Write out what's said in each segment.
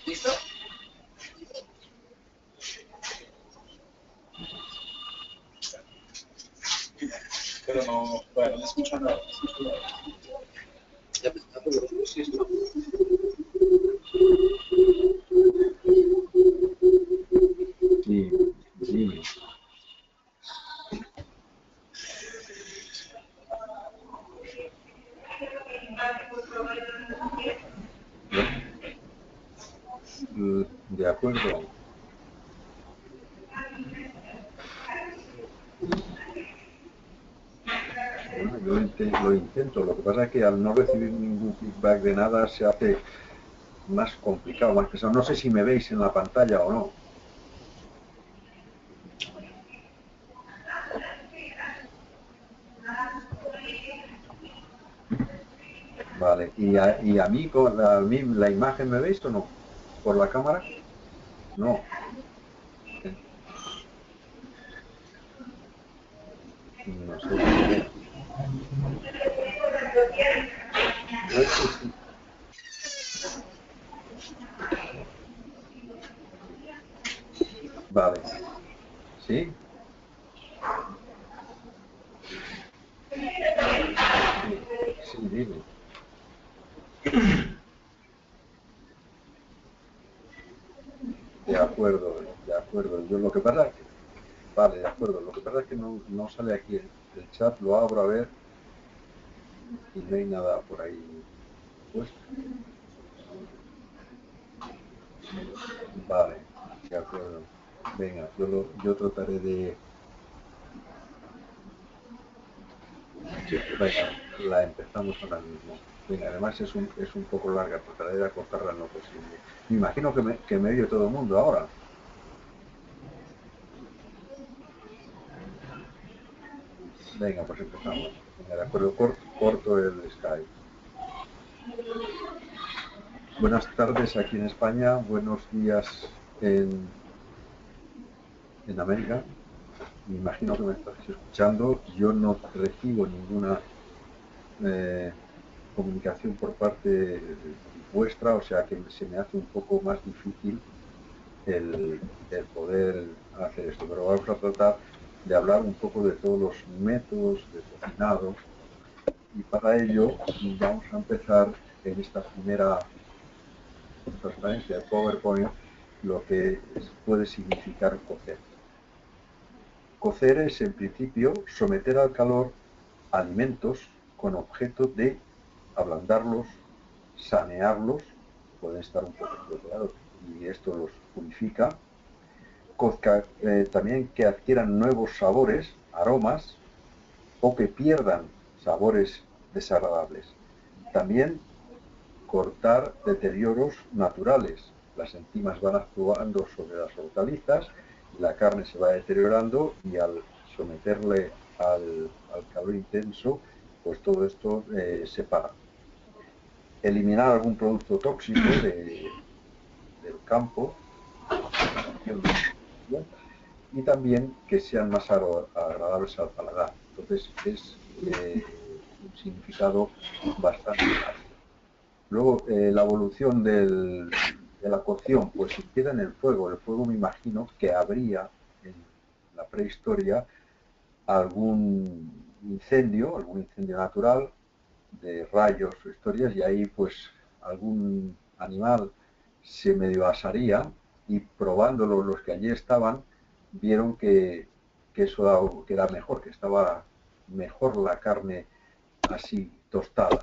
¿Listo? Pero no, bueno, no escucho nada. Ya empezando los dos, ¿listo? Sí, dime. De acuerdo. Bueno, lo intento. Lo que pasa es que al no recibir ningún feedback de nada se hace más complicado, más pesado. No sé si me veis en la pantalla o no. Vale. ¿Y a mí, la imagen me veis o no? ¿Por la cámara? No. No sé. Vale. ¿Sí? Sí, dime. De acuerdo, de acuerdo. Yo lo que pasa es que, vale, de acuerdo. Lo que pasa es que no sale aquí el chat, lo abro a ver y no hay nada por ahí puesto. Vale, de acuerdo. Venga, yo trataré de... Venga, la empezamos ahora mismo. Venga, además es un poco larga, trataré de acortarla en lo posible. Me imagino que me oye todo el mundo ahora. Venga, pues empezamos. Venga, de acuerdo, corto el Skype. Buenas tardes aquí en España, buenos días en América. Me imagino que me estás escuchando. Yo no recibo ninguna comunicación por parte vuestra, o sea que se me hace un poco más difícil el poder hacer esto. Pero vamos a tratar de hablar un poco de todos los métodos de cocinado y para ello vamos a empezar en esta primera transparencia de PowerPoint lo que puede significar cocer. Cocer es, en principio, someter al calor alimentos con objeto de ablandarlos, sanearlos, pueden estar un poco estropeados y esto los purifica. También que adquieran nuevos sabores, aromas, o que pierdan sabores desagradables. También cortar deterioros naturales. Las enzimas van actuando sobre las hortalizas, la carne se va deteriorando y al someterle al calor intenso, pues todo esto se para. Eliminar algún producto tóxico del campo y también que sean más agradables al paladar. Entonces es un significado bastante amplio. Luego, la evolución de la cocción, pues empieza en el fuego. El fuego me imagino que habría en la prehistoria algún incendio natural de rayos o historias, y ahí pues algún animal se medio asaría, y probándolo los que allí estaban vieron que eso que era mejor, que estaba mejor la carne así tostada.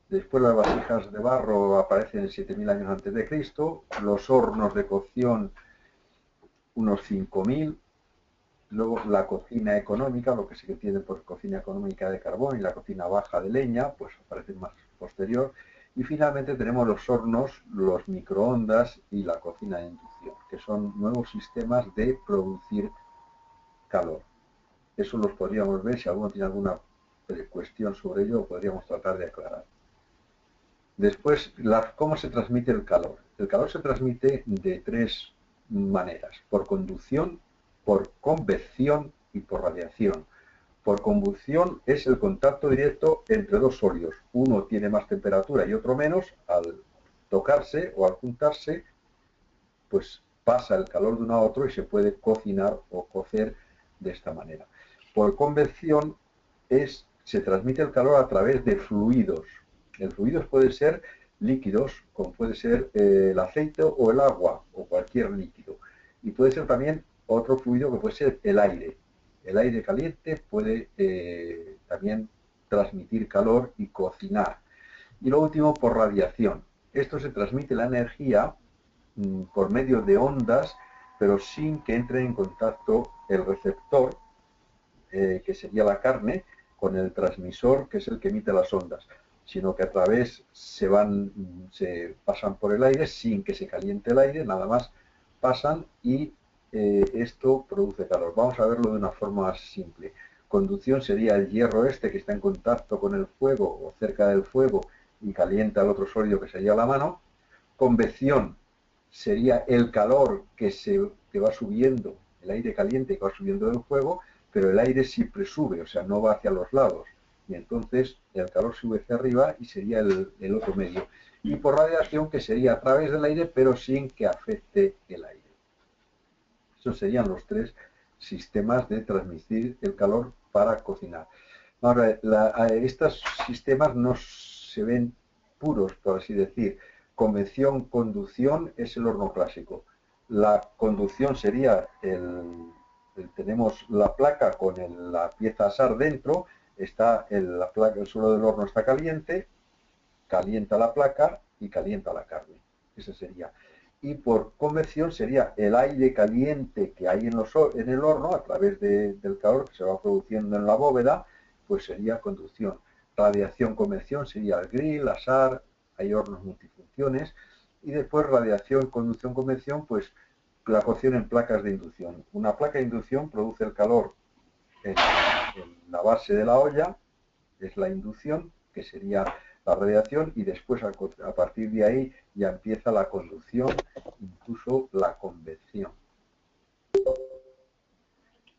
Después las vasijas de barro aparecen 7000 años antes de Cristo, los hornos de cocción unos 5000, luego la cocina económica, lo que se entiende por cocina económica de carbón, y la cocina baja de leña, pues aparece más posterior. Y finalmente tenemos los hornos, los microondas y la cocina de inducción, que son nuevos sistemas de producir calor. Eso los podríamos ver, si alguno tiene alguna cuestión sobre ello, podríamos tratar de aclarar. Después, ¿cómo se transmite el calor? El calor se transmite de tres maneras: por conducción, por convección y por radiación. Por convección es el contacto directo entre dos sólidos. Uno tiene más temperatura y otro menos. Al tocarse o al juntarse, pues pasa el calor de uno a otro y se puede cocinar o cocer de esta manera. Por convección se transmite el calor a través de fluidos. El fluidos puede ser líquidos, como puede ser el aceite o el agua o cualquier líquido. Y puede ser también otro fluido que puede ser el aire. El aire caliente puede también transmitir calor y cocinar. Y lo último, por radiación. Esto se transmite la energía por medio de ondas, pero sin que entre en contacto el receptor, que sería la carne, con el transmisor, que es el que emite las ondas, sino que a través se pasan por el aire sin que se caliente el aire, nada más pasan, y esto produce calor. Vamos a verlo de una forma más simple. Conducción sería el hierro este que está en contacto con el fuego o cerca del fuego y calienta el otro sólido, que sería la mano. Convección sería el calor que va subiendo, el aire caliente que va subiendo del fuego, pero el aire siempre sube, o sea, no va hacia los lados, y entonces el calor sube hacia arriba y sería el otro medio. Y por radiación, que sería a través del aire, pero sin que afecte el aire. Esos serían los tres sistemas de transmitir el calor para cocinar. Ahora, estos sistemas no se ven puros, por así decir. Convección, conducción es el horno clásico. La conducción sería tenemos la placa con la pieza a asar dentro, está la placa, el suelo del horno está caliente, calienta la placa y calienta la carne. Ese sería. Y por convección sería el aire caliente que hay en el horno a través del calor que se va produciendo en la bóveda, pues sería conducción. Radiación, convección sería el grill, asar, hay hornos multifunciones. Y después radiación, conducción, convección, pues la cocción en placas de inducción. Una placa de inducción produce el calor en la base de la olla, es la inducción, que sería la radiación, y después a partir de ahí ya empieza la conducción, incluso la convección.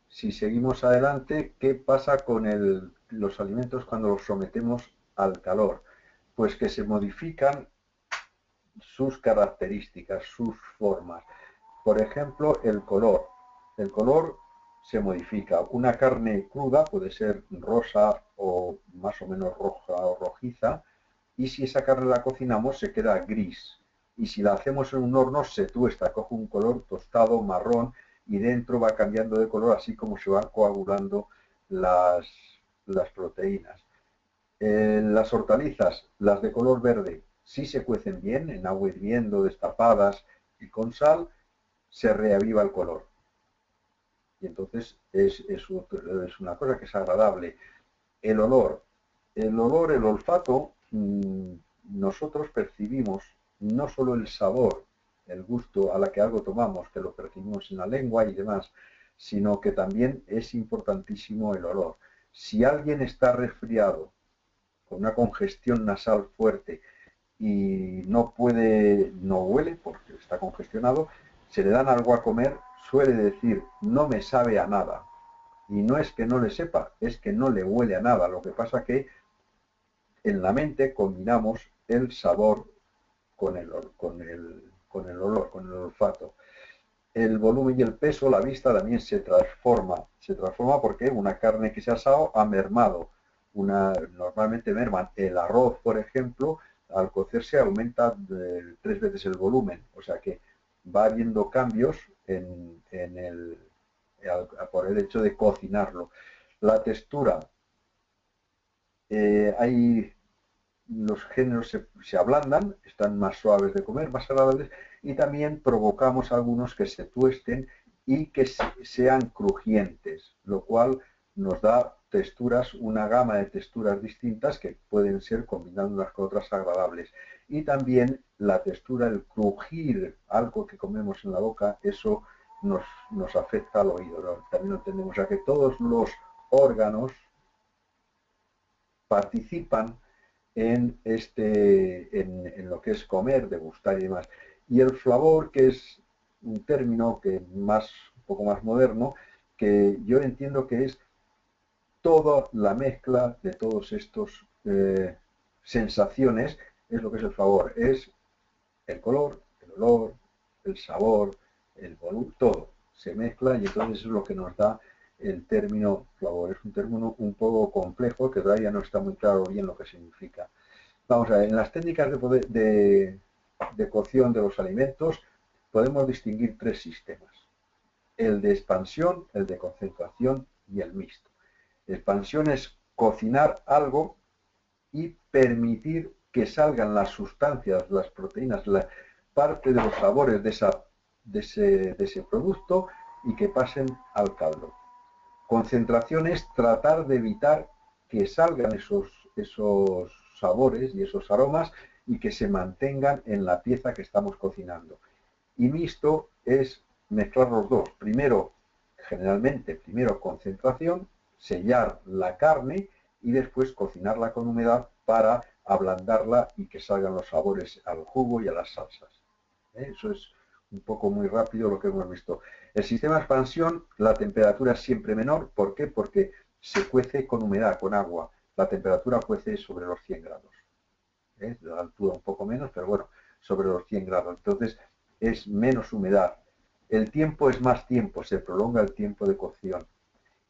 Si seguimos adelante, ¿qué pasa con los alimentos cuando los sometemos al calor? Pues que se modifican sus características, sus formas. Por ejemplo, el color. El color se modifica. Una carne cruda puede ser rosa o más o menos roja o rojiza, y si esa carne la cocinamos se queda gris. Y si la hacemos en un horno se tuesta, coge un color tostado, marrón, y dentro va cambiando de color así como se van coagulando las proteínas. Las hortalizas, las de color verde, si se cuecen bien, en agua hirviendo, destapadas y con sal, se reaviva el color. Y entonces es una cosa que es agradable. El olor, el olfato, nosotros percibimos no solo el sabor, el gusto a la que algo tomamos, que lo percibimos en la lengua y demás, sino que también es importantísimo el olor. Si alguien está resfriado, con una congestión nasal fuerte, y no huele porque está congestionado, se le dan algo a comer, suele decir: no me sabe a nada. Y no es que no le sepa, es que no le huele a nada. Lo que pasa que en la mente combinamos el sabor con el olor, con el olfato. El volumen y el peso, la vista también se transforma porque una carne que se ha asado ha mermado. Normalmente merman el arroz, por ejemplo, al cocerse aumenta 3 veces el volumen, o sea que va habiendo cambios por el hecho de cocinarlo. La textura, los géneros se ablandan, están más suaves de comer, más agradables, y también provocamos algunos que se tuesten y que sean crujientes, lo cual nos da texturas, una gama de texturas distintas que pueden ser combinando unas con otras agradables. Y también la textura, el crujir, algo que comemos en la boca, eso nos afecta al oído, ¿no? También lo entendemos, o sea que todos los órganos participan en lo que es comer, degustar y demás. Y el flavor, que es un término un poco más moderno, que yo entiendo que es toda la mezcla de todos estos sensaciones, es lo que es el flavor, es el color, el olor, el sabor, el volumen, todo se mezcla y entonces es lo que nos da el término flavor. Es un término un poco complejo que todavía no está muy claro bien lo que significa. Vamos a ver, en las técnicas de cocción de los alimentos podemos distinguir 3 sistemas: el de expansión, el de concentración y el mixto. Expansión es cocinar algo y permitir que salgan las sustancias, las proteínas, la parte de los sabores de ese producto y que pasen al caldo. Concentración es tratar de evitar que salgan esos sabores y esos aromas y que se mantengan en la pieza que estamos cocinando. Y mixto es mezclar los dos. Generalmente concentración, sellar la carne y después cocinarla con humedad para ablandarla y que salgan los sabores al jugo y a las salsas. Eso es un poco muy rápido lo que hemos visto. El sistema de expansión, la temperatura es siempre menor. ¿Por qué? Porque se cuece con humedad, con agua. La temperatura cuece sobre los 100 grados. La altura un poco menos, pero bueno, sobre los 100 grados. Entonces es menos humedad. El tiempo es más tiempo, se prolonga el tiempo de cocción.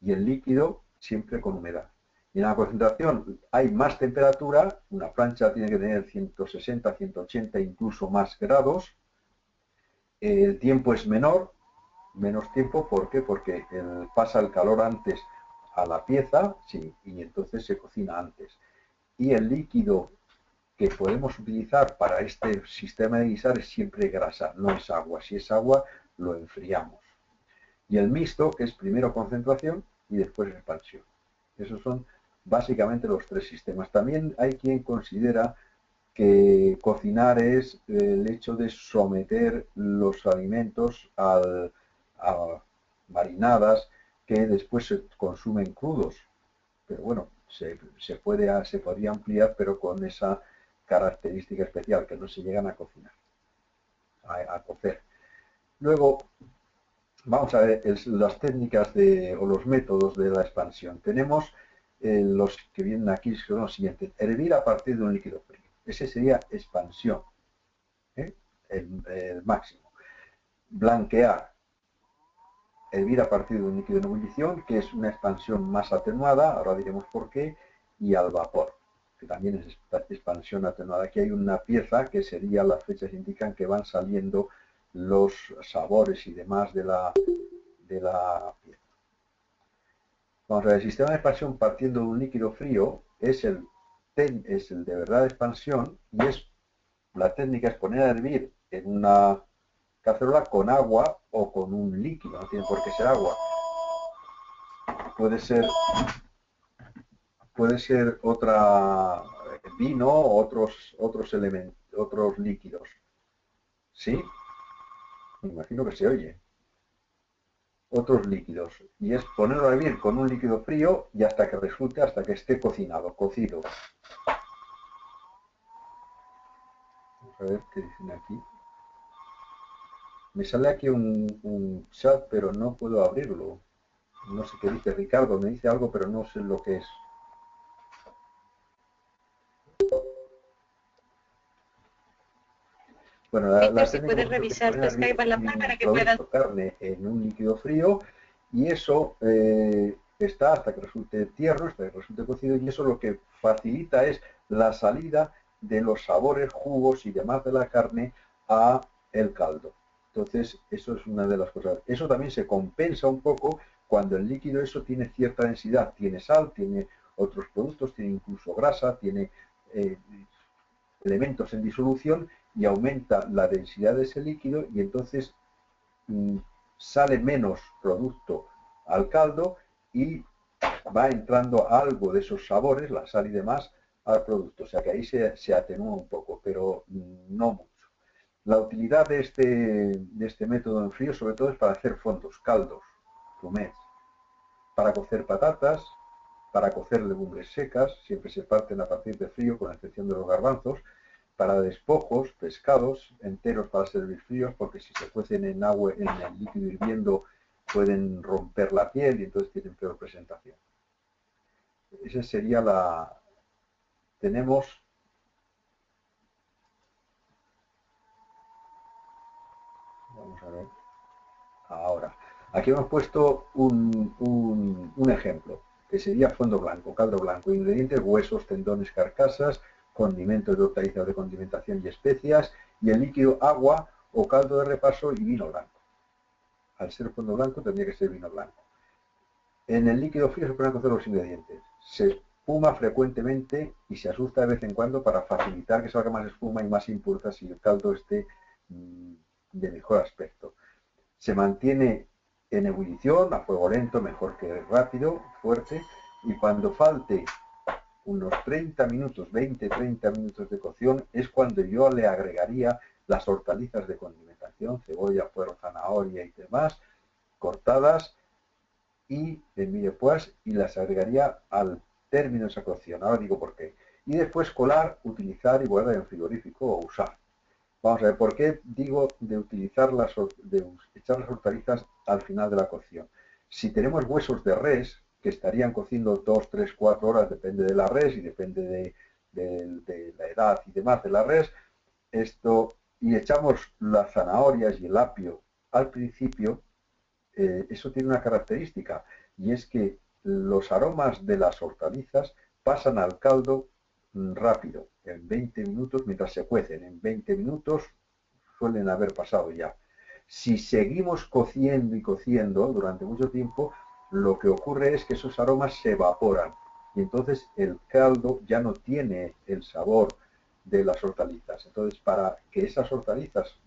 Y el líquido siempre con humedad. Y en la concentración hay más temperatura, una plancha tiene que tener 160, 180, incluso más grados. El tiempo es menos tiempo, ¿por qué? Porque pasa el calor antes a la pieza, sí, y entonces se cocina antes. Y el líquido que podemos utilizar para este sistema de guisar es siempre grasa, no es agua. Si es agua, lo enfriamos. Y el mixto, que es primero concentración y después expansión. Esos son básicamente los 3 sistemas. También hay quien considera que cocinar es el hecho de someter los alimentos a marinadas que después se consumen crudos. Pero bueno, se podría ampliar, pero con esa característica especial, que no se llegan a cocinar, a cocer. Luego, vamos a ver las técnicas o los métodos de la expansión. Tenemos los que vienen aquí, son los siguientes: hervir a partir de un líquido frío. Ese sería expansión, el máximo. Blanquear, hervir a partir de un líquido en ebullición, que es una expansión más atenuada, ahora diremos por qué, y al vapor, que también es expansión atenuada. Aquí hay una pieza que sería, las fechas indican que van saliendo los sabores y demás de la pieza. Vamos a ver, el sistema de expansión partiendo de un líquido frío es el de verdad de expansión, y la técnica es poner a hervir en una cacerola con agua o con un líquido, no tiene por qué ser agua. Puede ser vino o otros elementos, otros líquidos. ¿Sí? Me imagino que se oye. Otros líquidos. Y es ponerlo a hervir con un líquido frío y hasta que esté cocido. Vamos a ver qué dicen aquí. Me sale aquí un chat, pero no puedo abrirlo. No sé qué dice Ricardo, me dice algo, pero no sé lo que es. Bueno, Víctor, si puedes revisar tu Skype en la para que puedas carne en un líquido frío, y eso está hasta que resulte tierno, hasta que resulte cocido, y eso lo que facilita es la salida de los sabores, jugos y demás de la carne a el caldo. Entonces, eso es una de las cosas. Eso también se compensa un poco cuando el líquido eso tiene cierta densidad. Tiene sal, tiene otros productos, tiene incluso grasa, tiene elementos en disolución y aumenta la densidad de ese líquido y entonces sale menos producto al caldo y va entrando algo de esos sabores, la sal y demás, al producto. O sea que ahí se atenúa un poco, pero no mucho. La utilidad de este método en frío sobre todo es para hacer fondos, caldos, fumés, para cocer patatas, para cocer legumbres secas, siempre se parten a partir de frío, con la excepción de los garbanzos, para despojos, pescados enteros para servir fríos, porque si se cuecen en agua, en el líquido hirviendo, pueden romper la piel y entonces tienen peor presentación. Esa sería la... Tenemos... Vamos a ver. Ahora, aquí hemos puesto un ejemplo, que sería fondo blanco, caldo blanco, ingredientes, huesos, tendones, carcasas, condimentos de hortalizas de condimentación y especias, y el líquido agua o caldo de repaso y vino blanco. Al ser fondo blanco tendría que ser vino blanco. En el líquido frío se pueden cocer los ingredientes. Se espuma frecuentemente y se asusta de vez en cuando para facilitar que salga más espuma y más impurezas y el caldo esté de mejor aspecto. Se mantiene en ebullición, a fuego lento, mejor que rápido, fuerte, y cuando falte unos 30 minutos, 20-30 minutos de cocción, es cuando yo le agregaría las hortalizas de condimentación, cebolla, puerro, zanahoria y demás, cortadas, y en millepois, y las agregaría al término de esa cocción. Ahora digo por qué. Y después colar, utilizar y guardar en frigorífico o usar. Vamos a ver, ¿por qué digo de echar las hortalizas al final de la cocción? Si tenemos huesos de res, que estarían cociendo 2, 3, 4 horas, depende de la res y depende de la edad y demás de la res, y echamos las zanahorias y el apio al principio, eso tiene una característica, y es que los aromas de las hortalizas pasan al caldo rápido, en 20 minutos mientras se cuecen. En 20 minutos suelen haber pasado ya. Si seguimos cociendo y cociendo durante mucho tiempo, lo que ocurre es que esos aromas se evaporan y entonces el caldo ya no tiene el sabor de las hortalizas. Entonces, para que esas hortalizas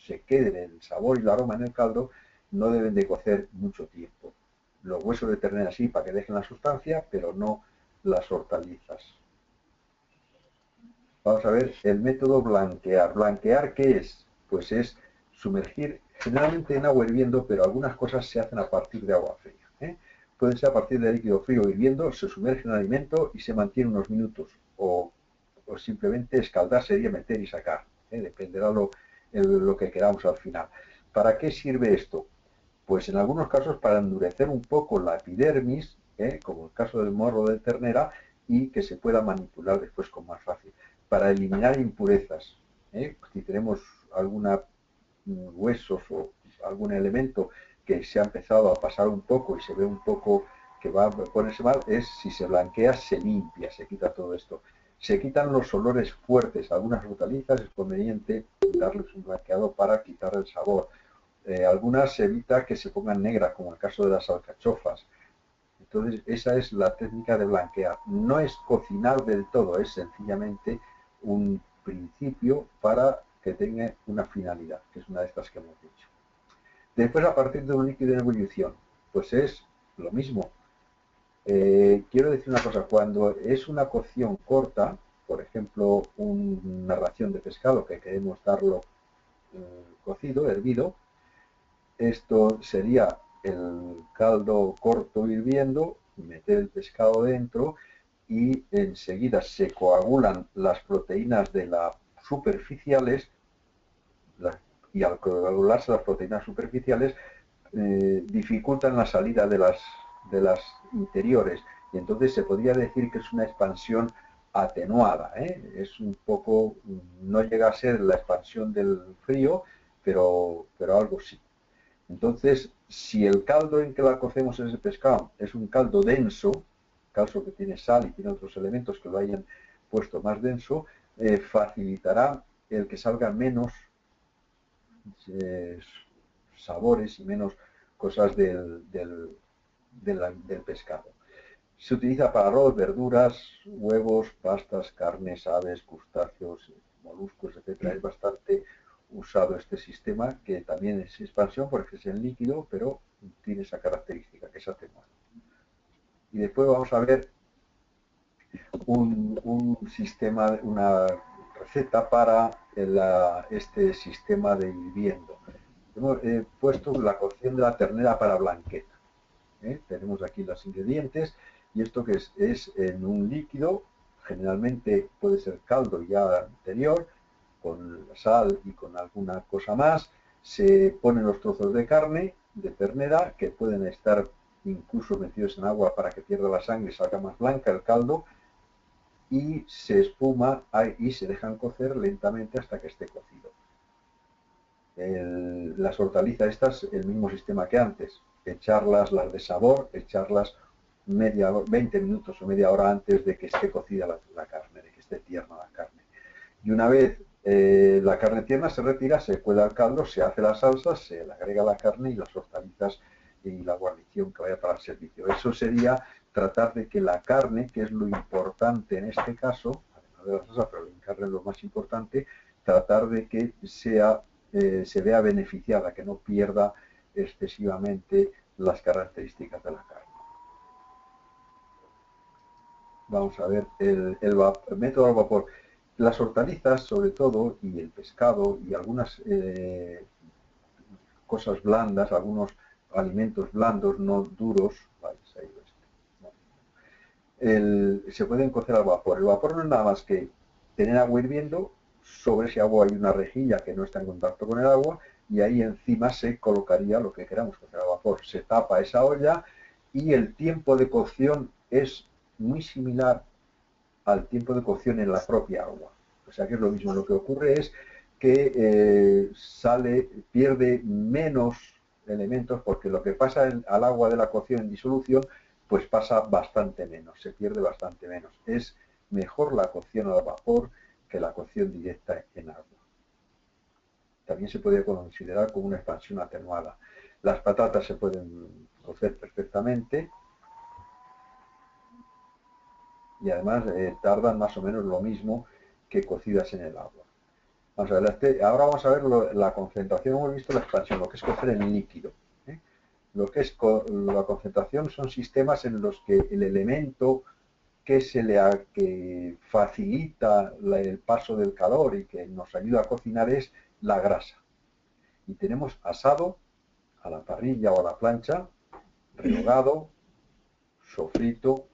se queden el sabor y el aroma en el caldo, no deben de cocer mucho tiempo. Los huesos de ternera sí, para que dejen la sustancia, pero no las hortalizas. Vamos a ver el método blanquear. ¿Blanquear qué es? Pues es sumergir generalmente en agua hirviendo, pero algunas cosas se hacen a partir de agua fría. Puede ser a partir de líquido frío hirviendo, se sumerge en el alimento y se mantiene unos minutos. O simplemente escaldar sería meter y sacar. Dependerá lo que queramos al final. ¿Para qué sirve esto? Pues en algunos casos para endurecer un poco la epidermis, como el caso del morro de ternera, y que se pueda manipular después con más fácil. Para eliminar impurezas, si tenemos algunos huesos o algún elemento que se ha empezado a pasar un poco y se ve un poco que va a ponerse mal, si se blanquea, se limpia, se quita todo esto. Se quitan los olores fuertes. Algunas hortalizas es conveniente darles un blanqueado para quitar el sabor. Algunas se evita que se pongan negras, como el caso de las alcachofas. Entonces, esa es la técnica de blanquear. No es cocinar del todo, es sencillamente un principio para que tenga una finalidad, que es una de estas que hemos dicho. Después, a partir de un líquido en ebullición, pues es lo mismo. Quiero decir una cosa, cuando es una cocción corta, por ejemplo, una ración de pescado que queremos darlo cocido, hervido, esto sería el caldo corto hirviendo, meter el pescado dentro y enseguida se coagulan las proteínas de las superficiales y al coagularse las proteínas superficiales dificultan la salida de las interiores y entonces se podría decir que es una expansión atenuada. Es un poco, no llega a ser la expansión del frío, pero algo sí. Entonces, si el caldo en que la cocemos ese pescado es un caldo denso, caldo que tiene sal y tiene otros elementos que lo hayan puesto más denso, facilitará el que salgan menos sabores y menos cosas del pescado. Se utiliza para arroz, verduras, huevos, pastas, carnes, aves, crustáceos, moluscos, etcétera. Es bastante usado este sistema, que también es expansión porque es en líquido, pero tiene esa característica, que es atenuado. Y después vamos a ver un sistema, una receta para este sistema de hirviendo. Hemos puesto la cocción de la ternera para blanqueta. Tenemos aquí los ingredientes, y esto que es en un líquido, generalmente puede ser caldo ya anterior, con sal y con alguna cosa más. Se ponen los trozos de carne de ternera, que pueden estar incluso metidos en agua para que pierda la sangre y salga más blanca el caldo, y se espuma y se dejan cocer lentamente hasta que esté cocido. Las hortalizas estas, el mismo sistema que antes, echarlas, las de sabor, echarlas 20 minutos o media hora antes de que esté cocida la carne, de que esté tierna la carne. Y una vez la carne tierna se retira, se cuela el caldo, se hace la salsa, se le agrega la carne y las hortalizas y la guarnición que vaya para el servicio. Eso sería tratar de que la carne, que es lo importante en este caso, además de la salsa, pero la carne es lo más importante, tratar de que se vea beneficiada, que no pierda excesivamente las características de la carne. Vamos a ver el método al vapor. Las hortalizas, sobre todo, y el pescado y algunas cosas blandas, algunos alimentos blandos, no duros, vale, se ha ido se pueden cocer al vapor. El vapor no es nada más que tener agua hirviendo, sobre ese agua hay una rejilla que no está en contacto con el agua, y ahí encima se colocaría lo que queramos cocer al vapor. Se tapa esa olla y el tiempo de cocción es muy similar al tiempo de cocción en la propia agua. O sea que es lo mismo. Lo que ocurre es que pierde menos elementos, porque lo que pasa al agua de la cocción en disolución, pues pasa bastante menos, se pierde bastante menos. Es mejor la cocción al vapor que la cocción directa en agua. También se puede considerar como una expansión atenuada. Las patatas se pueden cocer perfectamente, y además tardan más o menos lo mismo que cocidas en el agua. Vamos a ver, ahora vamos a ver la concentración. Hemos visto la expansión, lo que es cocer en líquido. Lo que es la concentración son sistemas en los que el elemento que facilita el paso del calor y que nos ayuda a cocinar es la grasa. Y tenemos asado a la parrilla o a la plancha, rehogado, sofrito,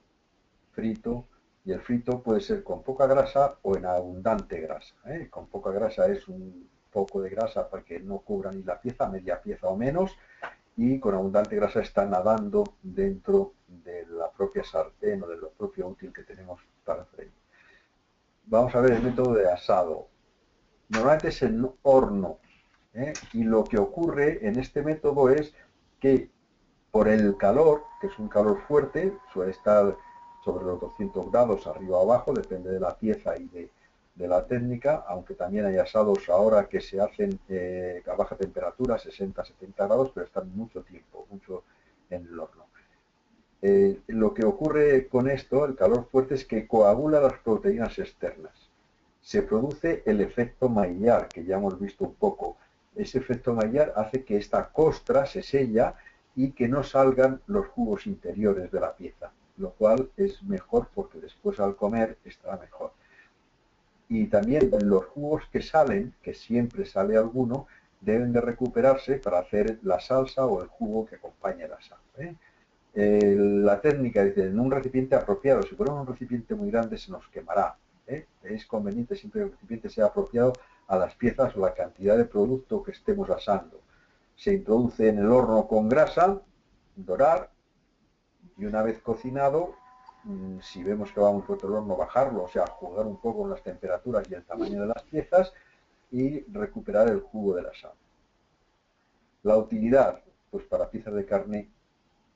frito, y el frito puede ser con poca grasa o en abundante grasa. Con poca grasa es un poco de grasa para que no cubra ni la pieza, media pieza o menos, y con abundante grasa está nadando dentro de la propia sartén o de lo propio útil que tenemos para freír. Vamos a ver el método de asado. Normalmente es en horno, y lo que ocurre en este método es que por el calor, que es un calor fuerte, suele estar sobre los 200 grados arriba o abajo, depende de la pieza y de la técnica, aunque también hay asados ahora que se hacen a baja temperatura, 60-70 grados, pero están mucho tiempo, mucho en el horno. Lo que ocurre con esto, el calor fuerte, es que coagula las proteínas externas. Se produce el efecto Maillard, que ya hemos visto un poco. Ese efecto Maillard hace que esta costra se sella y que no salgan los jugos interiores de la pieza, lo cual es mejor porque después al comer estará mejor. Y también los jugos que salen, que siempre sale alguno, deben de recuperarse para hacer la salsa o el jugo que acompañe la salsa. La técnica dice, en un recipiente apropiado. Si fuera un recipiente muy grande se nos quemará. Es conveniente siempre que el recipiente sea apropiado a las piezas o la cantidad de producto que estemos asando. Se introduce en el horno con grasa, dorar, y una vez cocinado, si vemos que va muy fuerte el horno, bajarlo, o sea, jugar un poco con las temperaturas y el tamaño de las piezas, y recuperar el jugo de la sal. La utilidad, pues para piezas de carne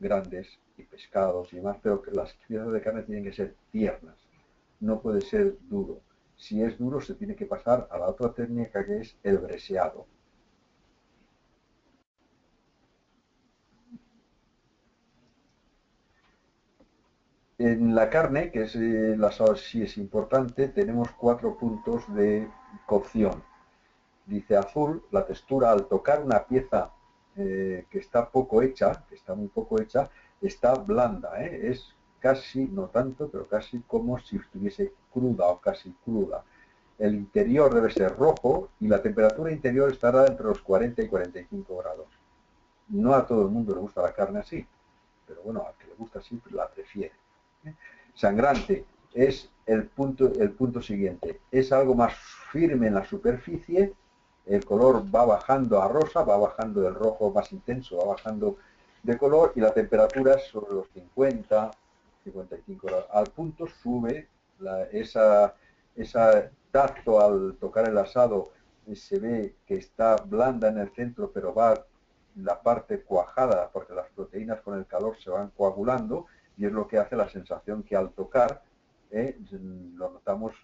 grandes y pescados y demás, pero que las piezas de carne tienen que ser tiernas, no puede ser duro. Si es duro, se tiene que pasar a la otra técnica, que es el breseado. En la carne, que es el asado sí es importante, tenemos 4 puntos de cocción. Dice azul, la textura al tocar una pieza que está poco hecha, que está muy poco hecha, está blanda, es casi, no tanto, pero casi como si estuviese cruda o casi cruda. El interior debe ser rojo y la temperatura interior estará entre los 40 y 45 grados. No a todo el mundo le gusta la carne así, pero bueno, al que le gusta así, pues la prefiere. Sangrante es el punto siguiente. Es algo más firme en la superficie, el color va bajando a rosa, va bajando del rojo más intenso, va bajando de color y la temperatura es sobre los 50, 55 grados. Al punto sube esa tacto al tocar el asado, se ve que está blanda en el centro, pero va la parte cuajada porque las proteínas con el calor se van coagulando y es lo que hace la sensación que al tocar, lo notamos,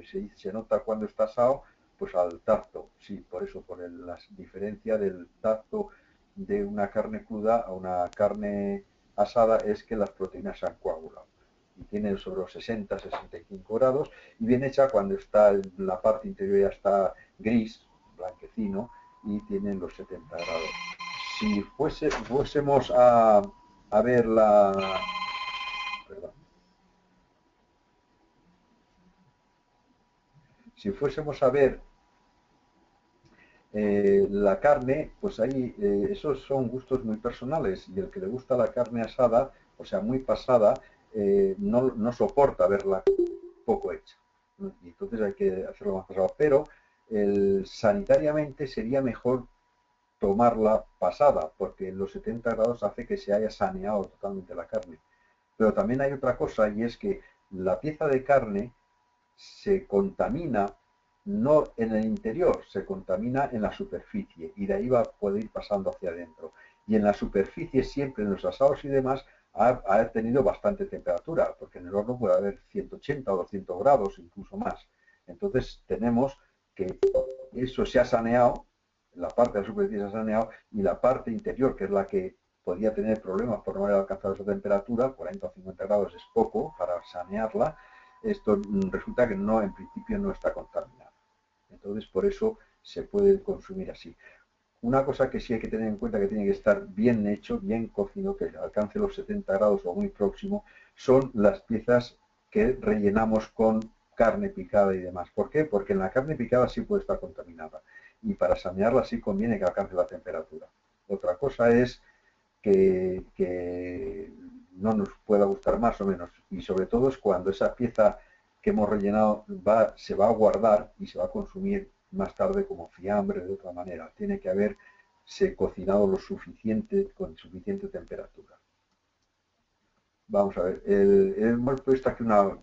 se nota cuando está asado, pues al tacto, sí, por eso, por la diferencia del tacto de una carne cruda a una carne asada es que las proteínas se han coagulado y tiene sobre los 60-65 grados y bien hecha cuando está la parte interior ya está gris, blanquecino y tiene los 70 grados. Si fuésemos a ver la... Perdón. Si fuésemos a ver la carne, pues ahí esos son gustos muy personales y el que le gusta la carne asada, o sea, muy pasada, no soporta verla poco hecha, ¿no? Y entonces hay que hacerlo más pasado. Pero sanitariamente sería mejor tomarla pasada, porque los 70 grados hace que se haya saneado totalmente la carne. Pero también hay otra cosa y es que la pieza de carne se contamina no en el interior, se contamina en la superficie y de ahí puede ir pasando hacia adentro. Y en la superficie siempre, en los asados y demás, ha tenido bastante temperatura, porque en el horno puede haber 180 o 200 grados, incluso más. Entonces tenemos que eso se ha saneado, la parte de la superficie se ha saneado y la parte interior, que es la que podría tener problemas por no haber alcanzado esa temperatura, 40 o 50 grados es poco para sanearla, esto resulta que no, en principio no está contaminado. Entonces, por eso se puede consumir así. Una cosa que sí hay que tener en cuenta, que tiene que estar bien hecho, bien cocido, que alcance los 70 grados o muy próximo, son las piezas que rellenamos con carne picada y demás. ¿Por qué? Porque en la carne picada sí puede estar contaminada y para sanearla sí conviene que alcance la temperatura. Otra cosa es que no nos pueda gustar más o menos y sobre todo es cuando esa pieza que hemos rellenado se va a guardar y se va a consumir más tarde como fiambre de otra manera. Tiene que haberse cocinado lo suficiente con suficiente temperatura. Vamos a ver, hemos puesto aquí una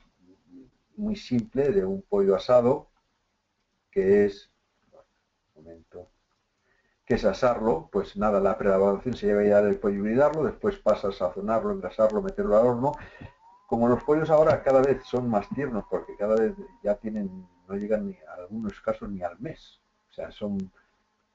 muy simple de un pollo asado que es, un momento, que es asarlo. Pues nada, la preparación se lleva ya del pollo y hibridarlo, después pasa a sazonarlo, engrasarlo, meterlo al horno. Como los pollos ahora cada vez son más tiernos, porque cada vez ya tienen, no llegan ni a algunos casos ni al mes, o sea, son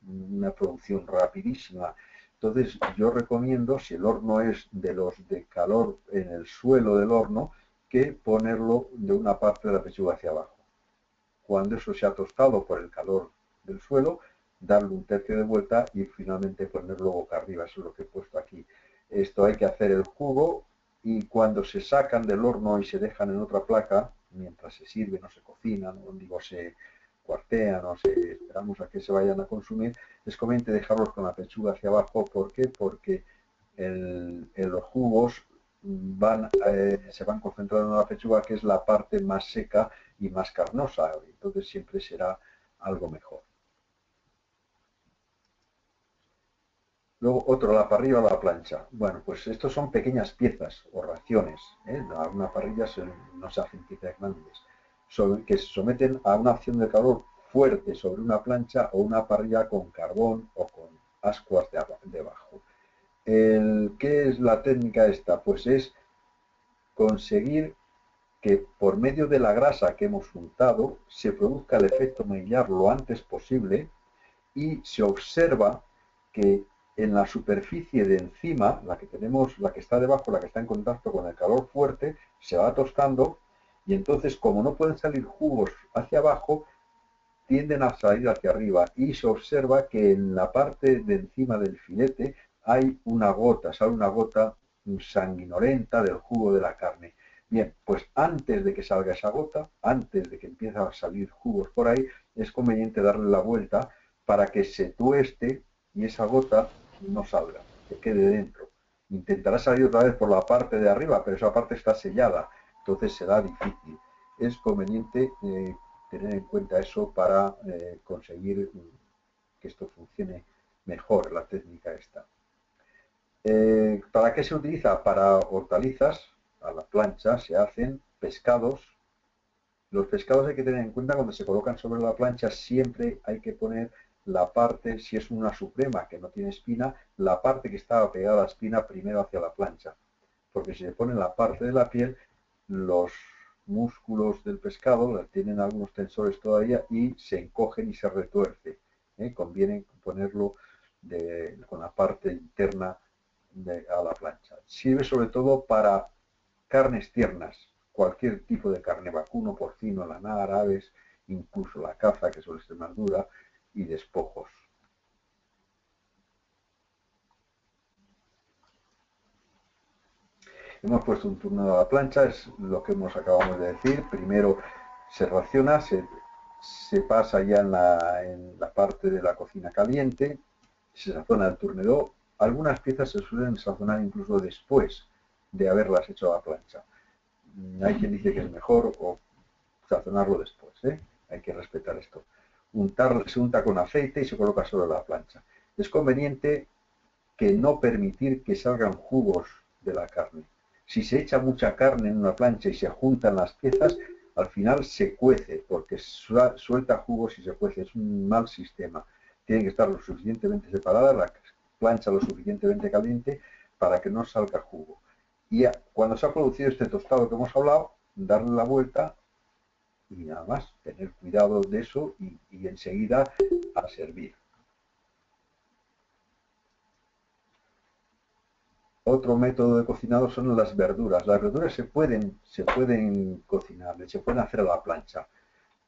una producción rapidísima. Entonces yo recomiendo, si el horno es de los de calor en el suelo del horno, que ponerlo de una parte de la pechuga hacia abajo. Cuando eso se ha tostado por el calor del suelo, darle un tercio de vuelta y finalmente ponerlo boca arriba. Eso es lo que he puesto aquí. Esto hay que hacer el jugo y cuando se sacan del horno y se dejan en otra placa, mientras se sirven o se cocinan, o digo, se cuartean o se esperamos a que se vayan a consumir, es conveniente dejarlos con la pechuga hacia abajo. ¿Por qué? Porque los jugos se van concentrando en la pechuga, que es la parte más seca y más carnosa, entonces siempre será algo mejor. Luego otro, la parrilla o la plancha. Bueno, pues estos son pequeñas piezas o raciones. Una parrilla no se hacen piezas grandes, que se someten a una acción de calor fuerte sobre una plancha o una parrilla con carbón o con ascuas debajo. ¿Qué es la técnica esta? Pues es conseguir que por medio de la grasa que hemos untado se produzca el efecto Maillard lo antes posible y se observa que en la superficie de encima, la que tenemos, la que está debajo, la que está en contacto con el calor fuerte, se va tostando y entonces como no pueden salir jugos hacia abajo, tienden a salir hacia arriba y se observa que en la parte de encima del filete hay una gota, sale una gota sanguinolenta del jugo de la carne. Bien, pues antes de que salga esa gota, antes de que empiece a salir jugos por ahí, es conveniente darle la vuelta para que se tueste y esa gota no salga, que quede dentro. Intentará salir otra vez por la parte de arriba, pero esa parte está sellada, entonces será difícil. Es conveniente tener en cuenta eso para conseguir que esto funcione mejor, la técnica esta. ¿Para qué se utiliza? Para hortalizas, a la plancha se hacen pescados. Los pescados hay que tener en cuenta cuando se colocan sobre la plancha, siempre hay que poner la parte, si es una suprema que no tiene espina, la parte que está pegada a la espina primero hacia la plancha. Porque si se pone la parte de la piel, los músculos del pescado tienen algunos tensores todavía y se encogen y se retuerce. Conviene ponerlo con la parte interna a la plancha. Sirve sobre todo para carnes tiernas, cualquier tipo de carne, vacuno, porcino, lanar, aves, incluso la caza, que suele ser más dura, y despojos. Hemos puesto un turno a la plancha, es lo que acabamos de decir. Primero se raciona, se pasa ya en la parte de la cocina caliente, se sazona el turnero. Algunas piezas se suelen sazonar incluso después de haberlas hecho a la plancha. Hay quien dice que es mejor o sazonarlo después, hay que respetar esto. Se unta con aceite y se coloca sobre la plancha. Es conveniente que no permitir que salgan jugos de la carne. Si se echa mucha carne en una plancha y se juntan las piezas, al final se cuece, porque suelta jugos y se cuece. Es un mal sistema. Tiene que estar lo suficientemente separada, la plancha lo suficientemente caliente para que no salga jugo. Y cuando se ha producido este tostado que hemos hablado, darle la vuelta y nada más, tener cuidado de eso y enseguida a servir. Otro método de cocinado son las verduras. Las verduras se pueden cocinar, se pueden hacer a la plancha.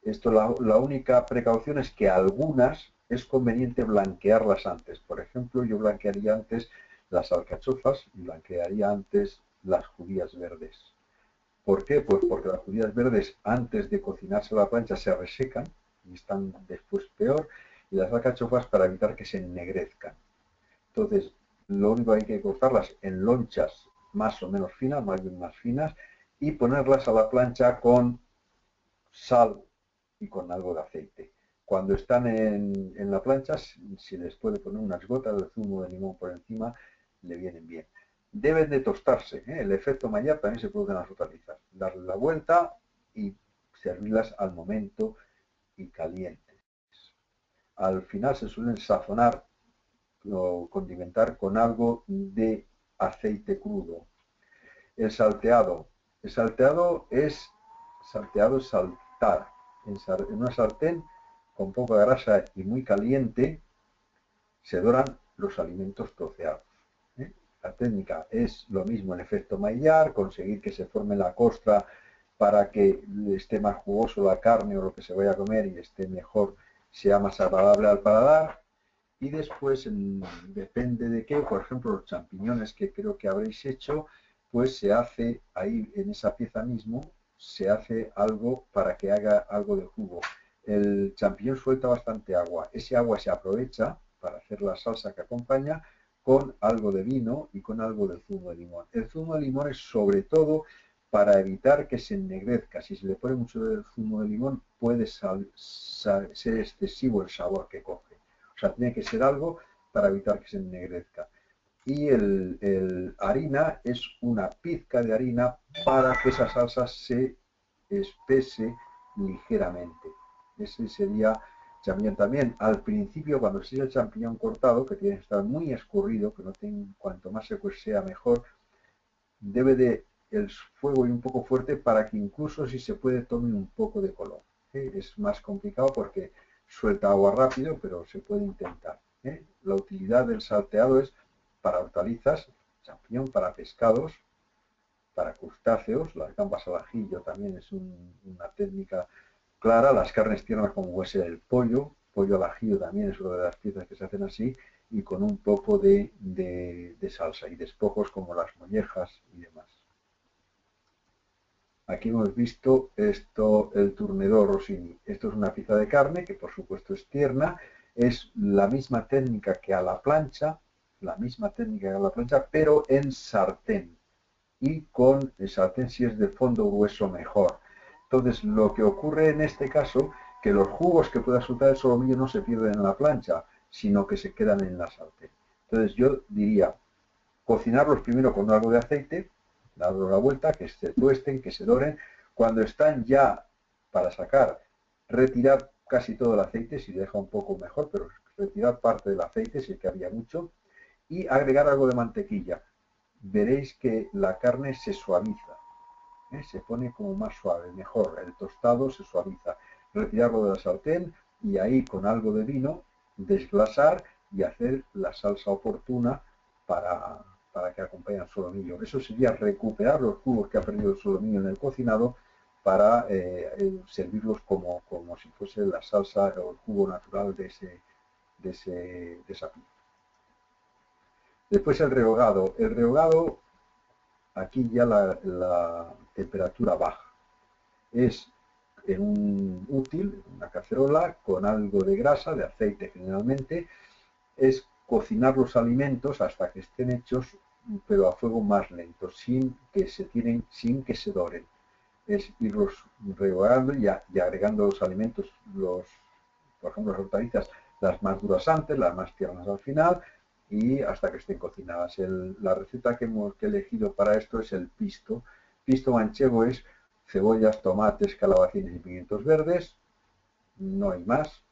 Esto, la única precaución es que algunas es conveniente blanquearlas antes. Por ejemplo, yo blanquearía antes las alcachofas y blanquearía antes las judías verdes. ¿Por qué? Pues porque las judías verdes antes de cocinarse a la plancha se resecan y están después peor, y las alcachofas para evitar que se ennegrezcan. Entonces, lo único que hay que cortarlas en lonchas más o menos finas, más bien más finas, y ponerlas a la plancha con sal y con algo de aceite. Cuando están en la plancha, si les puede poner unas gotas de zumo de limón por encima, le vienen bien. Deben de tostarse, el efecto Maillard también se produce en las hortalizas. Darle la vuelta y servirlas al momento y calientes. Al final se suelen sazonar o condimentar con algo de aceite crudo. El salteado. El salteado es saltar. En una sartén con poca grasa y muy caliente se doran los alimentos troceados. La técnica es lo mismo, el efecto Maillard, conseguir que se forme la costra para que esté más jugoso la carne o lo que se vaya a comer y esté mejor, sea más agradable al paladar. Y después, depende de qué, por ejemplo, los champiñones que creo que habréis hecho, pues se hace ahí en esa pieza mismo, se hace algo para que haga algo de jugo. El champiñón suelta bastante agua. Ese agua se aprovecha para hacer la salsa que acompaña con algo de vino y con algo de zumo de limón. El zumo de limón es sobre todo para evitar que se ennegrezca. Si se le pone mucho del zumo de limón, puede ser excesivo el sabor que coge. O sea, tiene que ser algo para evitar que se ennegrezca. Y el harina es una pizca de harina para que esa salsa se espese ligeramente. Ese sería champiñón. También al principio, cuando se el champiñón cortado, que tiene que estar muy escurrido, que no tenga, cuanto más seco sea mejor, debe de el fuego y un poco fuerte para que incluso si se puede tome un poco de color. Es más complicado porque suelta agua rápido, pero se puede intentar. La utilidad del salteado es para hortalizas, champiñón, para pescados, para crustáceos, las gambas al ajillo también es una técnica clara, las carnes tiernas como puede ser el pollo al ajillo también es una de las piezas que se hacen así, y con un poco de salsa y despojos como las mollejas y demás. Aquí hemos visto esto, el turnedor Rossini. Esto es una pieza de carne que por supuesto es tierna, es la misma técnica que a la plancha, pero en sartén. Y con el sartén, si es de fondo grueso, mejor. Entonces, lo que ocurre en este caso, que los jugos que pueda soltar el solomillo no se pierden en la plancha, sino que se quedan en la sartén. Entonces, yo diría, cocinarlos primero con algo de aceite, darle la vuelta, que se tuesten, que se doren. Cuando están ya para sacar, retirar casi todo el aceite, si deja un poco mejor, pero retirar parte del aceite, si es que había mucho, y agregar algo de mantequilla. Veréis que la carne se suaviza, se pone como más suave, mejor, el tostado se suaviza. Retirarlo de la sartén y ahí con algo de vino desglasar y hacer la salsa oportuna para que acompañe al solomillo. Eso sería recuperar los jugos que ha perdido el solomillo en el cocinado para servirlos como si fuese la salsa o el jugo natural de esa pieza. Después el rehogado. El rehogado, aquí ya la temperatura baja. Es en un útil, una cacerola, con algo de grasa, de aceite generalmente. Es cocinar los alimentos hasta que estén hechos, pero a fuego más lento, sin que se doren. Es irlos rehogando y agregando los alimentos, por ejemplo, las hortalizas, las más duras antes, las más tiernas al final, y hasta que estén cocinadas. La receta que he elegido para esto es el pisto. Pisto manchego es cebollas, tomates, calabacines y pimientos verdes, no hay más.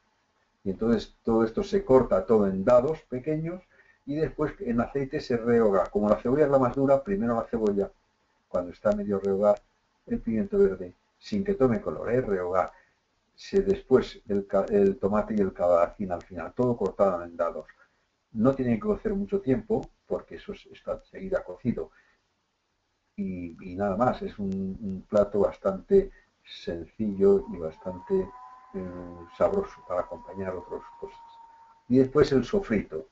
Y entonces todo esto se corta todo en dados pequeños y después en aceite se rehoga. Como la cebolla es la más dura, primero la cebolla, cuando está medio rehogada, el pimiento verde, sin que tome color, rehogar. Después el tomate y el calabacín al final, todo cortado en dados. No tiene que cocer mucho tiempo porque eso está enseguida cocido. Y nada más, es un plato bastante sencillo y bastante sabroso para acompañar otras cosas. Y después el sofrito.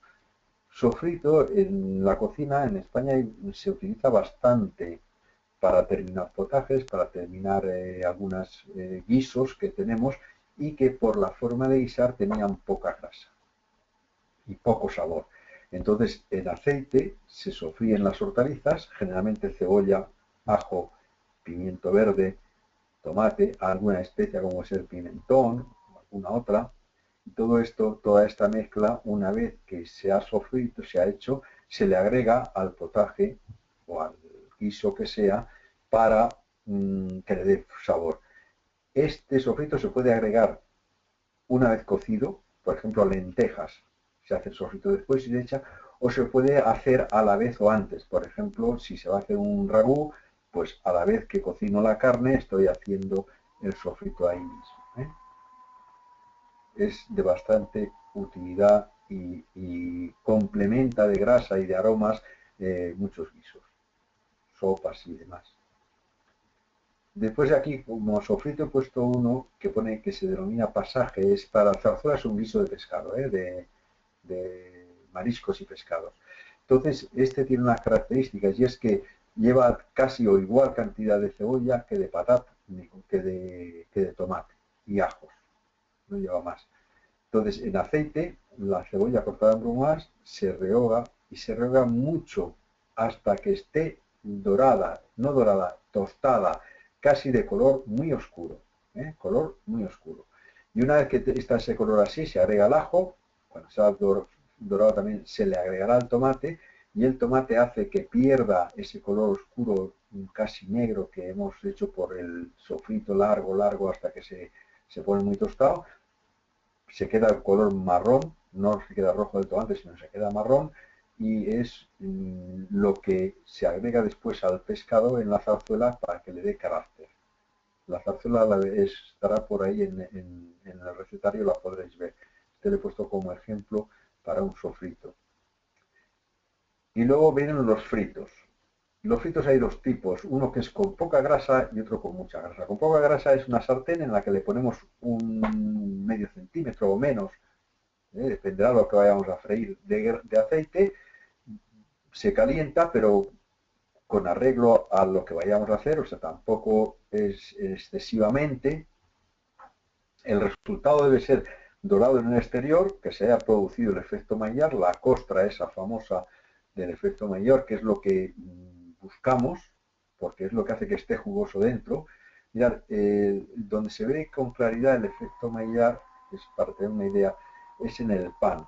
Sofrito en la cocina en España se utiliza bastante para terminar potajes, para terminar algunos guisos que tenemos y que por la forma de guisar tenían poca grasa y poco sabor. Entonces, en aceite se sofríen las hortalizas, generalmente cebolla, ajo, pimiento verde, tomate, alguna especia como es el pimentón, alguna otra. Y todo esto, toda esta mezcla, una vez que se ha sofrito, se ha hecho, se le agrega al potaje o al guiso que sea para que le dé sabor. Este sofrito se puede agregar una vez cocido, por ejemplo, lentejas. Se hace el sofrito después y se echa, o se puede hacer a la vez o antes. Por ejemplo, si se va a hacer un ragú, pues a la vez que cocino la carne estoy haciendo el sofrito ahí mismo. Es de bastante utilidad y complementa de grasa y de aromas muchos guisos, sopas y demás. Después aquí, como sofrito, he puesto uno que pone que se denomina pasaje, es para zarzuela, es un guiso de pescado, de mariscos y pescados. Entonces, este tiene unas características y es que lleva casi o igual cantidad de cebolla que de patata, que de tomate y ajos, no lleva más. Entonces, en aceite, la cebolla cortada en brumas se rehoga y se rehoga mucho hasta que esté dorada, no dorada, tostada, casi de color muy oscuro, color muy oscuro. Y una vez que está ese color así, se agrega el ajo, cuando sea dorado también se le agregará el tomate, y el tomate hace que pierda ese color oscuro, casi negro, que hemos hecho por el sofrito largo, hasta que se pone muy tostado. Se queda el color marrón, no se queda rojo del tomate, sino se queda marrón, y es lo que se agrega después al pescado en la zarzuela para que le dé carácter. La zarzuela estará por ahí en el recetario, la podréis ver. Te lo he puesto como ejemplo para un sofrito. Y luego vienen los fritos. Los fritos hay dos tipos, uno que es con poca grasa y otro con mucha grasa. Con poca grasa es una sartén en la que le ponemos un medio centímetro o menos, dependerá de lo que vayamos a freír, de aceite. Se calienta, pero con arreglo a lo que vayamos a hacer, o sea, tampoco es excesivamente. El resultado debe ser dorado en el exterior, que se haya producido el efecto Maillard, la costra esa famosa del efecto Maillard, que es lo que buscamos, porque es lo que hace que esté jugoso dentro. Mirad, donde se ve con claridad el efecto Maillard, es para tener una idea, es en el pan.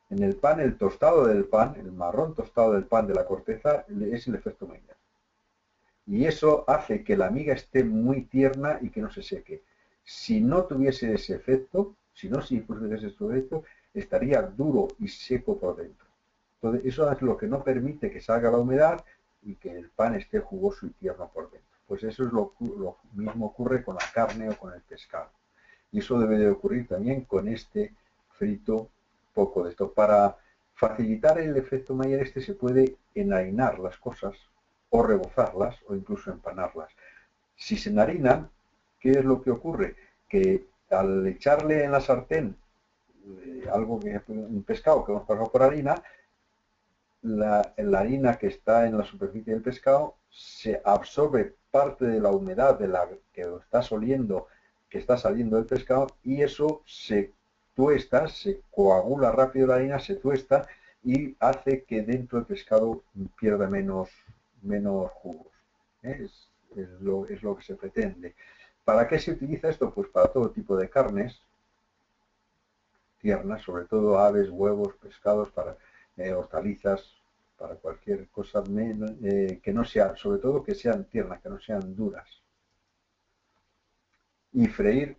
En el pan, el tostado del pan, el marrón tostado del pan de la corteza, es el efecto Maillard. Y eso hace que la miga esté muy tierna y que no se seque. Si no tuviese ese efecto, si no se produjese ese efecto, estaría duro y seco por dentro. Entonces, eso es lo que no permite que salga la humedad y que el pan esté jugoso y tierno por dentro. Pues eso es lo mismo ocurre con la carne o con el pescado. Y eso debe de ocurrir también con este frito poco de esto. Para facilitar el efecto Maillard se puede enharinar las cosas o rebozarlas o incluso empanarlas. Si se enharinan, ¿qué es lo que ocurre? Que al echarle en la sartén un pescado que hemos pasado por harina, la harina que está en la superficie del pescado se absorbe parte de la humedad de la que está saliendo del pescado y eso se tuesta, se coagula rápido la harina, se tuesta y hace que dentro del pescado pierda menos jugos. Es lo que se pretende. ¿Para qué se utiliza esto? Pues para todo tipo de carnes tiernas, sobre todo aves, huevos, pescados, para hortalizas, para cualquier cosa que no sea, sobre todo que sean tiernas, que no sean duras. Y freír,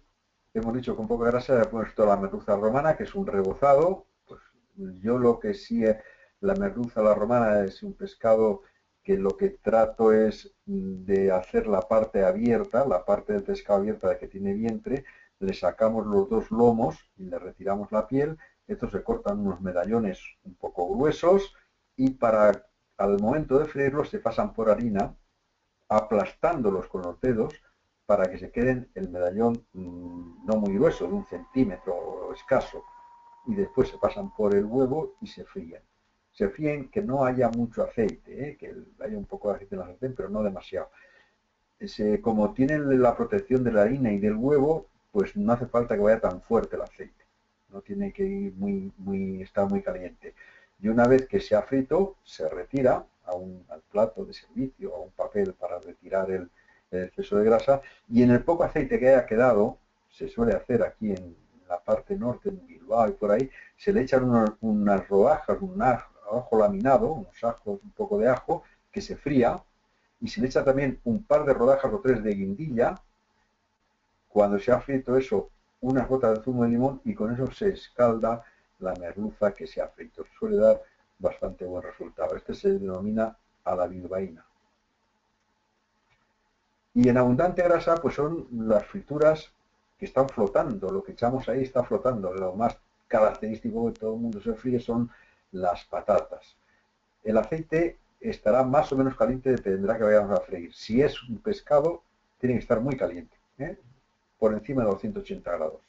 hemos dicho con poca grasa, he puesto la merluza romana, que es un rebozado. Pues yo lo que sí, la merluza a la romana es un pescado que lo que trato es de hacer la parte abierta, la parte del pescado abierta de que tiene vientre, le sacamos los dos lomos y le retiramos la piel. Estos se cortan unos medallones un poco gruesos y al momento de freírlos se pasan por harina, aplastándolos con los dedos para que se queden el medallón no muy grueso, de 1 centímetro escaso, y después se pasan por el huevo y se fríen. Se fríen que no haya mucho aceite, que haya un poco de aceite en la sartén, pero no demasiado. Como tienen la protección de la harina y del huevo, pues no hace falta que vaya tan fuerte el aceite. No tiene que ir estar muy caliente. Y una vez que se ha frito, se retira al plato de servicio, a un papel para retirar el exceso de grasa. Y en el poco aceite que haya quedado, se suele hacer aquí en la parte norte, en Bilbao y por ahí, se le echan unas rodajas, un ajo laminado, unos ajos, un poco de ajo, que se fría, y se le echa también un par de rodajas o 3 de guindilla. Cuando se ha frito eso, unas gotas de zumo de limón y con eso se escalda la merluza que se ha frito. Suele dar bastante buen resultado. Este se denomina a la bilbaína. Y en abundante grasa, pues son las frituras que están flotando. Lo que echamos ahí está flotando. Lo más característico que todo el mundo se fríe son las patatas. El aceite estará más o menos caliente, dependerá que vayamos a freír. Si es un pescado, tiene que estar muy caliente, por encima de los 180 grados.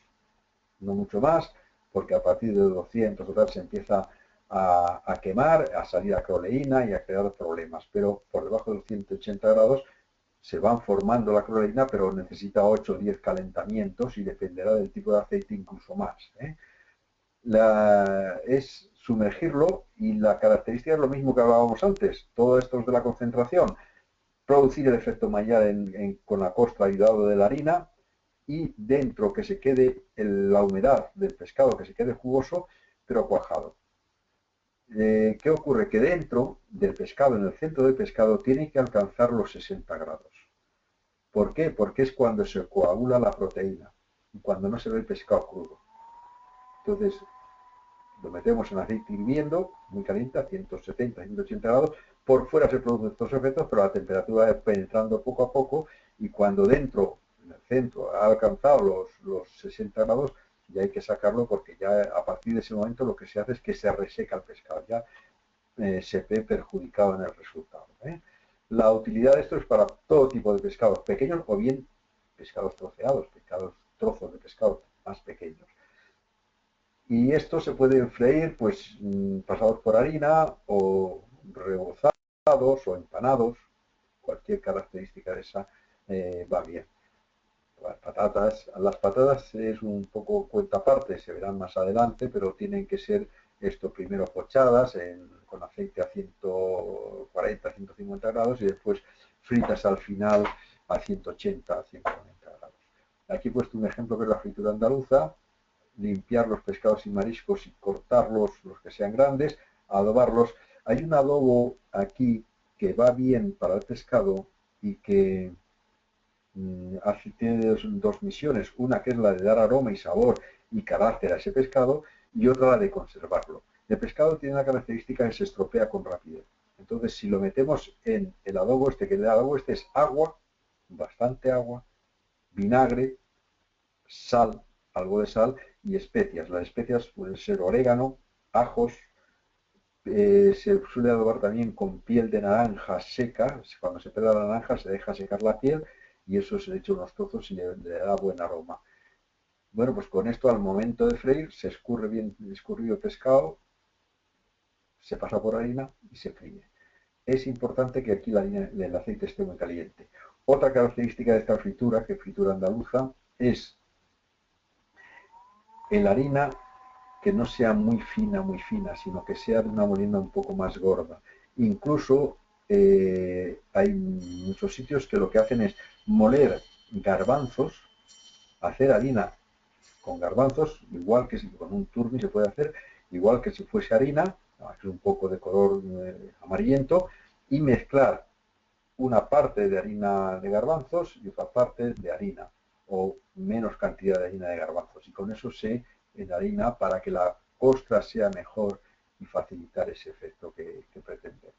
No mucho más, porque a partir de 200 o tal se empieza a quemar, a salir acroleína y a crear problemas. Pero por debajo de los 180 grados se van formando la acroleína, pero necesita 8 o 10 calentamientos y dependerá del tipo de aceite incluso más. Es sumergirlo y la característica es lo mismo que hablábamos antes. Todo esto es de la concentración. Producir el efecto Maillard con la costra ayudado de la harina y dentro que se quede la humedad del pescado, que se quede jugoso, pero cuajado. ¿Qué ocurre? Que dentro del pescado, en el centro del pescado, tiene que alcanzar los 60 grados. ¿Por qué? Porque es cuando se coagula la proteína y cuando no se ve el pescado crudo. Entonces, lo metemos en aceite hirviendo, muy caliente, a 170, 180 grados, por fuera se producen estos efectos, pero la temperatura va penetrando poco a poco, y cuando dentro, en el centro, ha alcanzado los 60 grados, ya hay que sacarlo, porque ya a partir de ese momento lo que se hace es que se reseca el pescado, ya se ve perjudicado en el resultado. La utilidad de esto es para todo tipo de pescados pequeños, o bien pescados troceados, trozos de pescado más pequeños. Y esto se puede freír pues pasados por harina, o rebozados o empanados. Cualquier característica de esa va bien. Las patatas es un poco cuenta aparte, se verán más adelante, pero tienen que ser esto primero pochadas con aceite a 140, 150 grados, y después fritas al final a 180, 190 grados. Aquí he puesto un ejemplo que es la fritura andaluza. Limpiar los pescados y mariscos y cortarlos, los que sean grandes, adobarlos. Hay un adobo aquí que va bien para el pescado y que tiene dos misiones, una que es la de dar aroma y sabor y carácter a ese pescado, y otra la de conservarlo. El pescado tiene una característica que se estropea con rapidez. Entonces, si lo metemos en el adobo este, que el adobo este es agua, bastante agua, vinagre, sal, algo de sal, y especias. Las especias pueden ser orégano, ajos, se suele adobar también con piel de naranja seca. Cuando se pela la naranja se deja secar la piel, y eso se le echa unos trozos y le da buen aroma. Bueno, pues con esto al momento de freír se escurre bien escurrido el pescado, se pasa por harina y se fríe. Es importante que aquí el aceite esté muy caliente. Otra característica de esta fritura, que es fritura andaluza, es la harina que no sea muy fina, sino que sea de una molienda un poco más gorda. Incluso hay muchos sitios que lo que hacen es moler garbanzos, hacer harina con garbanzos, igual que si con un turmi se puede hacer, igual que si fuese harina, es un poco de color amarillento, y mezclar una parte de harina de garbanzos y otra parte de harina, o menos cantidad de harina de garbanzos, y con eso se enharina para que la costra sea mejor y facilitar ese efecto que pretendemos.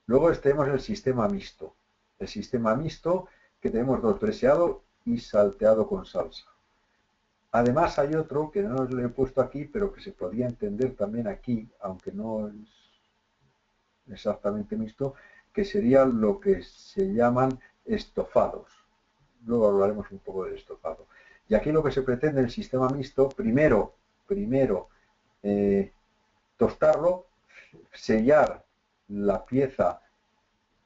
Luego tenemos el sistema mixto. El sistema mixto, que tenemos dos, breseado y salteado con salsa. Además hay otro que no os lo he puesto aquí, pero que se podría entender también aquí, aunque no es exactamente mixto, que sería lo que se llaman estofados. Luego hablaremos un poco del estofado. Y aquí lo que se pretende en el sistema mixto, primero tostarlo, sellar la pieza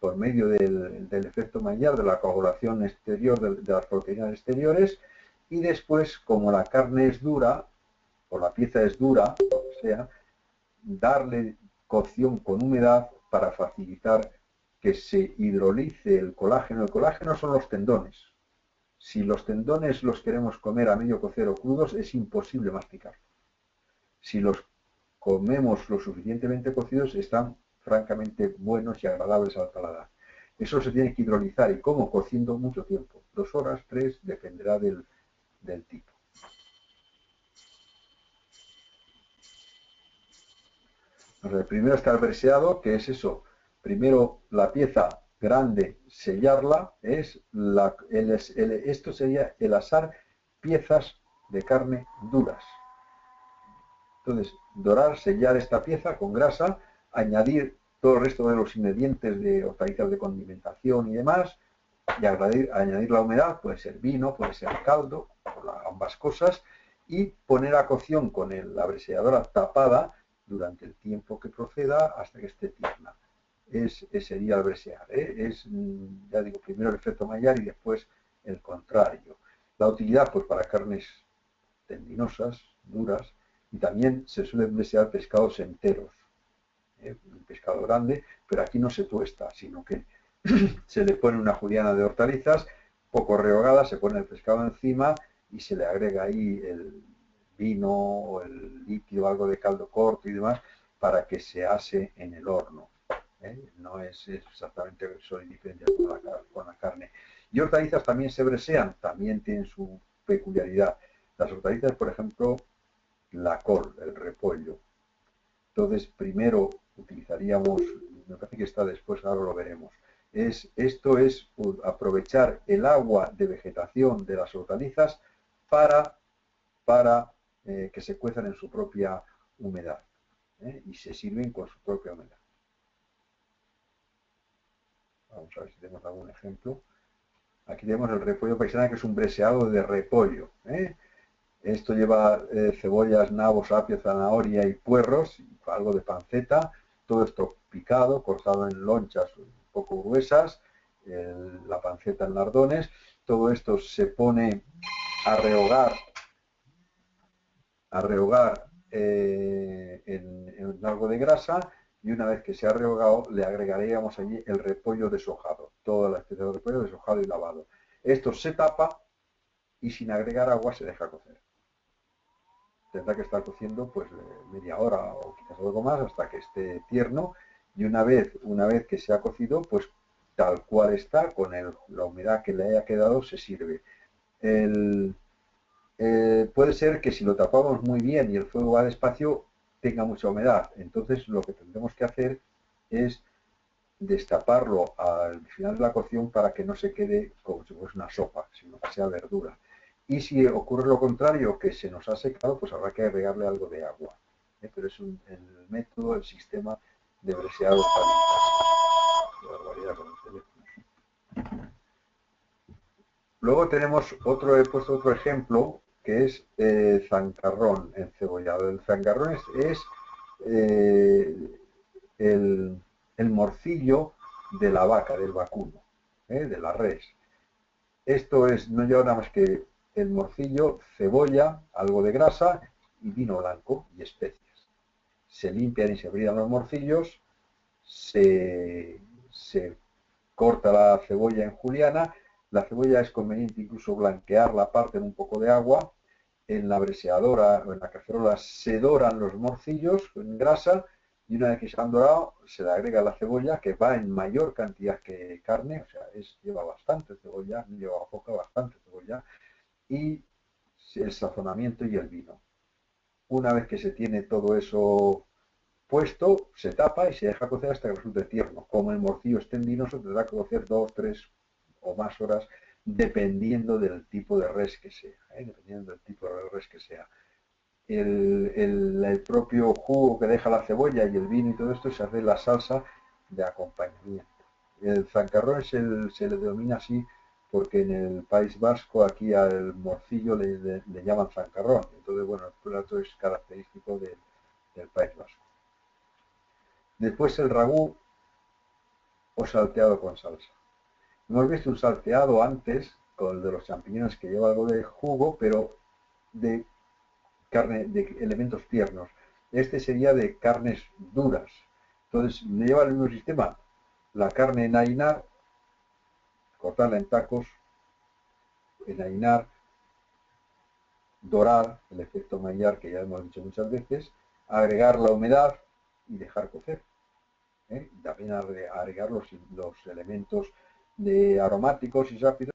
por medio del efecto Maillard, de la coagulación exterior de las proteínas exteriores, y después, como la carne es dura, o la pieza es dura, lo que sea, darle cocción con humedad para facilitar que se hidrolice el colágeno. El colágeno son los tendones. Si los tendones los queremos comer a medio cocer o crudos, es imposible masticarlos. Si los comemos lo suficientemente cocidos, están francamente buenos y agradables al paladar. Eso se tiene que hidrolizar, y como cociendo mucho tiempo, 2 horas, 3, dependerá del tipo. Primero está el breseado, que es eso. Primero la pieza grande, sellarla, esto sería el asar piezas de carne duras. Entonces, dorar, sellar esta pieza con grasa, añadir todo el resto de los ingredientes de hortalizas de condimentación y demás, y añadir la humedad, puede ser vino, puede ser caldo, ambas cosas, y poner a cocción con la breseadora tapada durante el tiempo que proceda hasta que esté tierna. Sería el bresear. Ya digo, primero el efecto Maillard y después el contrario. La utilidad, pues para carnes tendinosas, duras, y también se suelen bresear pescados enteros. Un pescado grande, pero aquí no se tuesta, sino que se le pone una juliana de hortalizas, poco rehogada, se pone el pescado encima y se le agrega ahí el vino o el líquido, algo de caldo corto y demás, para que se ase en el horno. No es exactamente diferente con la carne. Y hortalizas también se bresean, también tienen su peculiaridad. Las hortalizas, por ejemplo, la col, el repollo. Entonces, primero utilizaríamos, me parece que está después, ahora lo veremos. Esto es aprovechar el agua de vegetación de las hortalizas para que se cuezan en su propia humedad, y se sirven con su propia humedad. Vamos a ver si tenemos algún ejemplo. Aquí tenemos el repollo paisana, que es un breseado de repollo. Esto lleva cebollas, nabos, apio, zanahoria y puerros, algo de panceta, todo esto picado, cortado en lonchas un poco gruesas, la panceta en lardones. Todo esto se pone a rehogar en algo de grasa, y una vez que se ha rehogado le agregaríamos allí el repollo deshojado, toda la especie de repollo deshojado y lavado. Esto se tapa y sin agregar agua se deja cocer. Tendrá que estar cociendo pues media hora o quizás algo más hasta que esté tierno, y una vez que se ha cocido, pues tal cual está, con la humedad que le haya quedado, se sirve. Puede ser que si lo tapamos muy bien y el fuego va despacio, tenga mucha humedad. Entonces lo que tendremos que hacer es destaparlo al final de la cocción para que no se quede como si fuese una sopa, sino que sea verdura. Y si ocurre lo contrario, que se nos ha secado, pues habrá que agregarle algo de agua. Pero es el método, el sistema de breseado Qué barbaridad con el teléfono. Luego tenemos he puesto otro ejemplo, que es zancarrón encebollado. El zancarrón es el morcillo de la vaca, del vacuno, de la res. Esto no lleva nada más que el morcillo, cebolla, algo de grasa y vino blanco y especias. Se limpian y se brillan los morcillos, se corta la cebolla en juliana. La cebolla es conveniente incluso blanquearla, parte en un poco de agua. En la breseadora o en la cacerola se doran los morcillos en grasa, y una vez que se han dorado se le agrega la cebolla, que va en mayor cantidad que carne, o sea, lleva bastante cebolla, no lleva poca, bastante cebolla, y el sazonamiento y el vino. Una vez que se tiene todo eso puesto, se tapa y se deja cocer hasta que resulte tierno. Como el morcillo esté endinoso, tendrá que cocer 2, 3 o más horas, dependiendo del tipo de res que sea. Dependiendo del tipo de res que sea. El propio jugo que deja la cebolla y el vino y todo esto se hace la salsa de acompañamiento. El zancarrón se le denomina así porque en el País Vasco aquí al morcillo le llaman zancarrón. Entonces, bueno, el plato es característico del País Vasco. Después el ragú o salteado con salsa. Hemos visto un salteado antes, con el de los champiñones, que lleva algo de jugo, pero de carne, de elementos tiernos. Este sería de carnes duras. Entonces, me lleva el mismo sistema. La carne enhainar, cortarla en tacos, enhainar, dorar, el efecto Maillard que ya hemos dicho muchas veces, agregar la humedad y dejar cocer. También agregar los elementos de aromáticos y rápidos,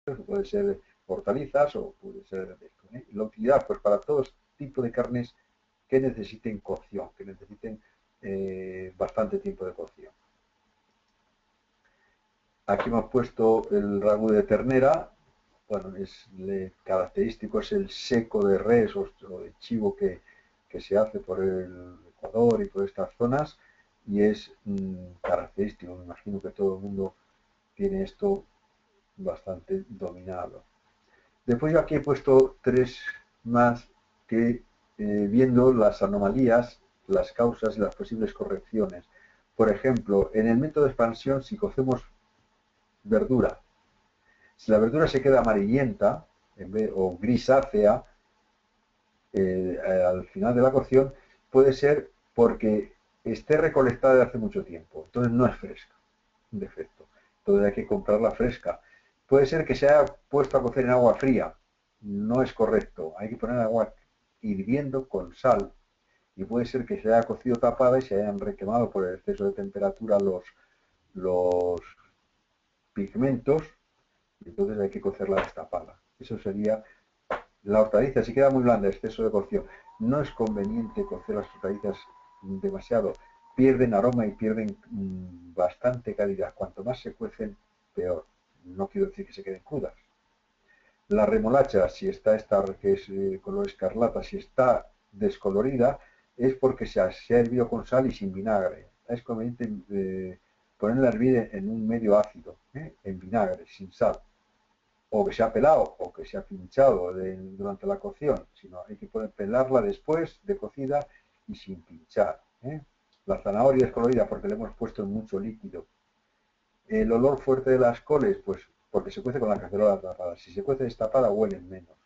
que puede ser hortalizas o puede ser esto. La utilidad, pues para todo tipo de carnes que necesiten cocción, que necesiten bastante tiempo de cocción. Aquí hemos puesto el ragú de ternera. Bueno, característico es el seco de res o de chivo que se hace por el Ecuador y por estas zonas, y es característico. Me imagino que todo el mundo tiene esto bastante dominado. Después yo aquí he puesto 3 más que viendo las anomalías, las causas y las posibles correcciones. Por ejemplo, en el método de expansión, si cocemos verdura, si la verdura se queda amarillenta o grisácea al final de la cocción, puede ser porque esté recolectada de hace mucho tiempo. Entonces no es fresca, un defecto. Entonces hay que comprarla fresca. Puede ser que se haya puesto a cocer en agua fría. No es correcto. Hay que poner agua hirviendo con sal. Y puede ser que se haya cocido tapada y se hayan requemado por el exceso de temperatura los pigmentos. Entonces hay que cocerla destapada. Eso sería la hortaliza si queda muy blanda, exceso de cocción, no es conveniente cocer las hortalizas demasiado, pierden aroma y pierden bastante calidad. Cuanto más se cuecen, peor. No quiero decir que se queden crudas. La remolacha, si está esta que es color escarlata, si está descolorida, es porque se ha hervido con sal y sin vinagre. Es conveniente ponerla a hervir en un medio ácido, en vinagre, sin sal. O que se ha pelado o que se ha pinchado durante la cocción, sino hay que pelarla después de cocida y sin pinchar. La zanahoria es colorida porque le hemos puesto mucho líquido. El olor fuerte de las coles, pues porque se cuece con la cacerola tapada. Si se cuece destapada, huelen menos.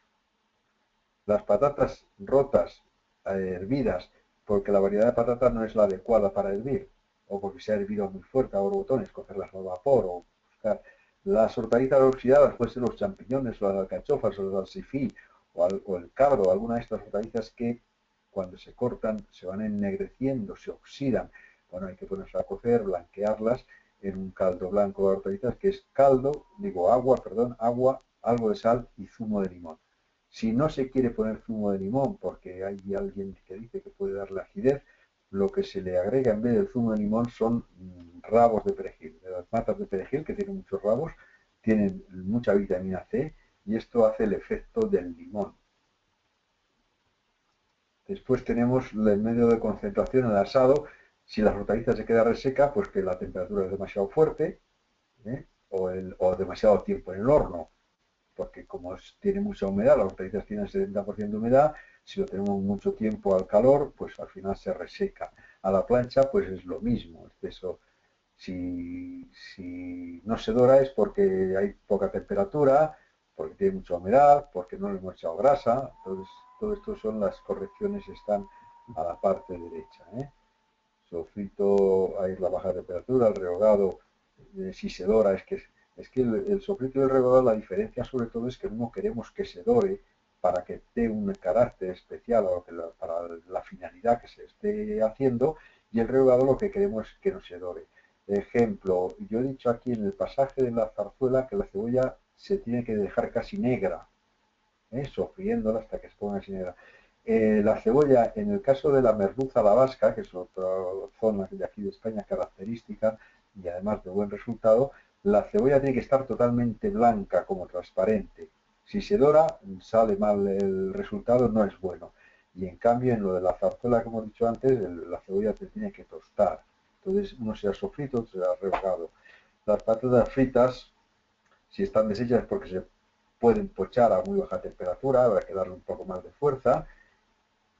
Las patatas rotas, hervidas, porque la variedad de patatas no es la adecuada para hervir, o porque se ha hervido muy fuerte a borbotones, cocerlas al vapor, o buscar. Las hortalizas oxidadas, pueden ser los champiñones, o las alcachofas, o los alsifí, o el cardo, alguna de estas hortalizas que cuando se cortan se van ennegreciendo, se oxidan. Bueno, hay que ponerse a cocer, blanquearlas en un caldo blanco de hortalizas, que es agua, algo de sal y zumo de limón. Si no se quiere poner zumo de limón, porque hay alguien que dice que puede darle acidez, lo que se le agrega en vez del zumo de limón son rabos de perejil. De las matas de perejil, que tienen muchos rabos, tienen mucha vitamina C y esto hace el efecto del limón. Después tenemos el medio de concentración, el asado. Si la hortaliza se queda reseca, pues que la temperatura es demasiado fuerte, o demasiado tiempo en el horno, porque como tiene mucha humedad, las hortalizas tienen 70% de humedad, si lo tenemos mucho tiempo al calor, pues al final se reseca. A la plancha, pues es lo mismo, exceso. Si no se dora es porque hay poca temperatura, porque tiene mucha humedad, porque no le hemos echado grasa. Entonces, todo esto son las correcciones, están a la parte derecha. Sofrito, hay la baja temperatura, el rehogado, si se dora, es que el sofrito y el rehogado, la diferencia sobre todo es que no queremos que se dore para que dé un carácter especial para la finalidad que se esté haciendo, y el rehogado lo que queremos es que no se dore. Ejemplo, yo he dicho aquí en el pasaje de la zarzuela que la cebolla se tiene que dejar casi negra, sofriéndola hasta que se ponga así negra. La cebolla, en el caso de la merluza a la vasca, que es otra zona de aquí de España característica y además de buen resultado, la cebolla tiene que estar totalmente blanca, como transparente. Si se dora, sale mal el resultado, no es bueno. Y en cambio, en lo de la zarzuela, como he dicho antes, la cebolla te tiene que tostar. Entonces, uno se ha sofrito, se ha rehogado. Las patatas fritas, si están deshechas es porque se pueden pochar a muy baja temperatura, habrá que darle un poco más de fuerza.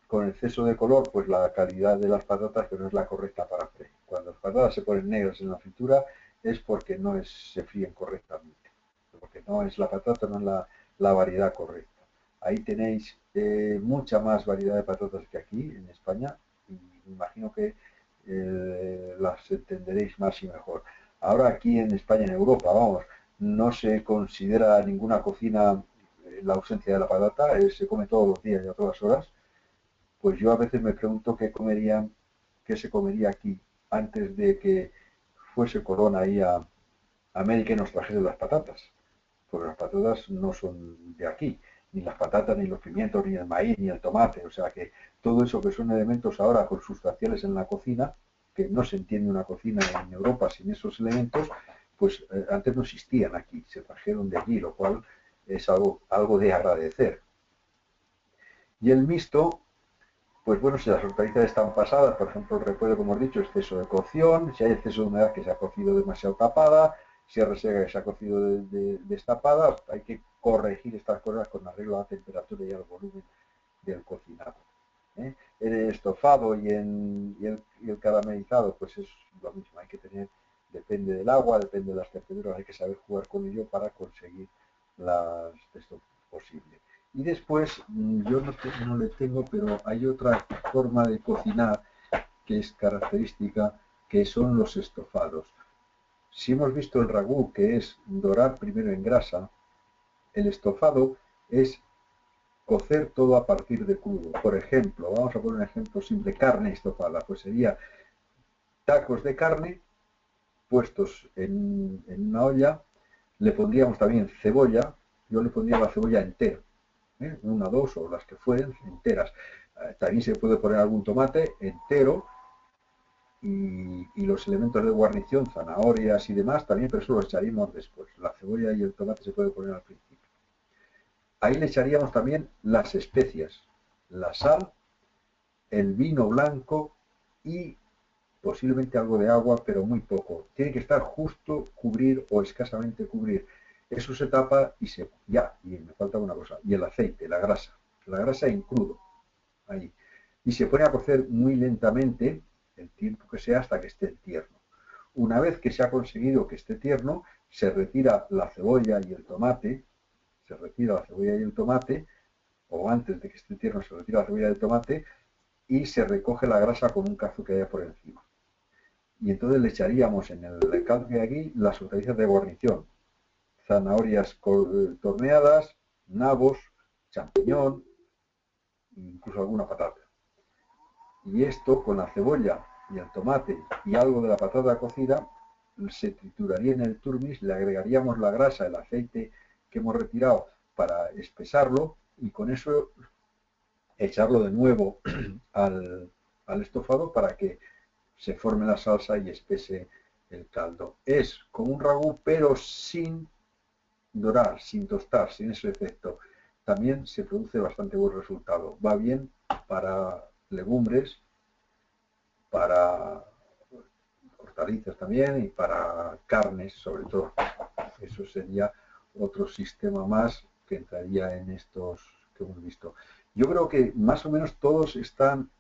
Con exceso de color, pues la calidad de las patatas que no es la correcta para freír. Cuando las patatas se ponen negras en la fritura es porque no se fríen correctamente, porque no es la patata, no es la variedad correcta. Ahí tenéis mucha más variedad de patatas que aquí en España, y me imagino que las entenderéis más y mejor. Ahora aquí en España, en Europa, vamos, no se considera ninguna cocina la ausencia de la patata, se come todos los días y a todas horas. Pues yo a veces me pregunto qué se comería aquí antes de que fuese Corona ahí a América y nos trajese las patatas. Porque las patatas no son de aquí, ni las patatas, ni los pimientos, ni el maíz, ni el tomate. O sea que todo eso que son elementos ahora consustanciales en la cocina, que no se entiende una cocina en Europa sin esos elementos, pues antes no existían aquí, se trajeron de allí, lo cual es algo de agradecer. Y el mixto, pues bueno, si las hortalizas están pasadas, por ejemplo, el repollo, como he dicho, exceso de cocción, si hay exceso de humedad que se ha cocido demasiado tapada, si hay reseca que se ha cocido destapada, hay que corregir estas cosas con arreglo a la temperatura y al volumen del cocinado. El estofado y el caramelizado, pues es lo mismo, hay que tener, depende del agua, depende de las temperaturas, hay que saber jugar con ello para conseguir esto posible. Y después, yo no le tengo, pero hay otra forma de cocinar que es característica, que son los estofados. Si hemos visto el ragú, que es dorar primero en grasa, el estofado es cocer todo a partir de crudo. Por ejemplo, vamos a poner un ejemplo simple, carne estofada, pues sería tacos de carne puestos en una olla, le pondríamos también cebolla, yo le pondría la cebolla entera, una, dos o las que fueren, enteras. También se puede poner algún tomate entero y los elementos de guarnición, zanahorias y demás también, pero eso lo echaríamos después. La cebolla y el tomate se puede poner al principio. Ahí le echaríamos también las especias, la sal, el vino blanco y posiblemente algo de agua, pero muy poco. Tiene que estar justo cubrir o escasamente cubrir. Eso se tapa y y me falta una cosa, y el aceite, la grasa en crudo, ahí. Y se pone a cocer muy lentamente, el tiempo que sea, hasta que esté tierno. Una vez que se ha conseguido que esté tierno, se retira la cebolla y el tomate, o antes de que esté tierno se retira la cebolla y el tomate, y se recoge la grasa con un cazo que haya por encima. Y entonces le echaríamos en el caldo que hay aquí las hortalizas de guarnición, zanahorias torneadas, nabos, champiñón, incluso alguna patata. Y esto con la cebolla y el tomate y algo de la patata cocida se trituraría en el turmis, le agregaríamos la grasa, el aceite que hemos retirado para espesarlo y con eso echarlo de nuevo al estofado para que se forme la salsa y espese el caldo. Es como un ragú, pero sin dorar, sin tostar, sin ese efecto. También se produce bastante buen resultado. Va bien para legumbres, para hortalizas también y para carnes, sobre todo. Eso sería otro sistema más que entraría en estos que hemos visto. Yo creo que más o menos todos están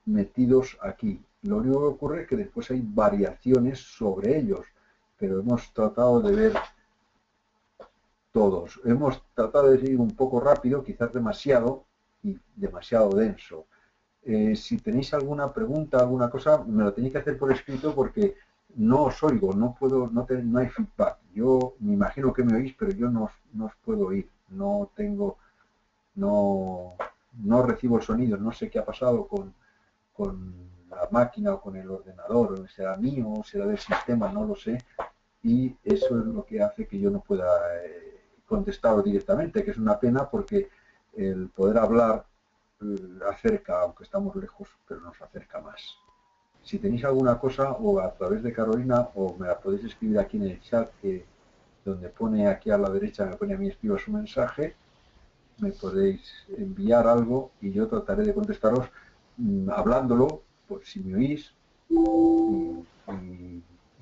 metidos aquí. Lo único que ocurre es que después hay variaciones sobre ellos, pero hemos tratado de ver todos. Hemos tratado de seguir un poco rápido, quizás demasiado y demasiado denso. Si tenéis alguna pregunta, alguna cosa, me lo tenéis que hacer por escrito porque no os oigo, no puedo, no hay feedback. Yo me imagino que me oís, pero yo no os puedo oír. No tengo, no recibo el sonido, no sé qué ha pasado con la máquina o con el ordenador, o será mío, o será del sistema, no lo sé. Y eso es lo que hace que yo no pueda contestar directamente, que es una pena porque el poder hablar acerca, aunque estamos lejos, pero nos acerca más. Si tenéis alguna cosa, o a través de Carolina, o me la podéis escribir aquí en el chat, que donde pone aquí a la derecha, me pone a mí escriba su mensaje, me podéis enviar algo y yo trataré de contestaros hablándolo, por si me oís,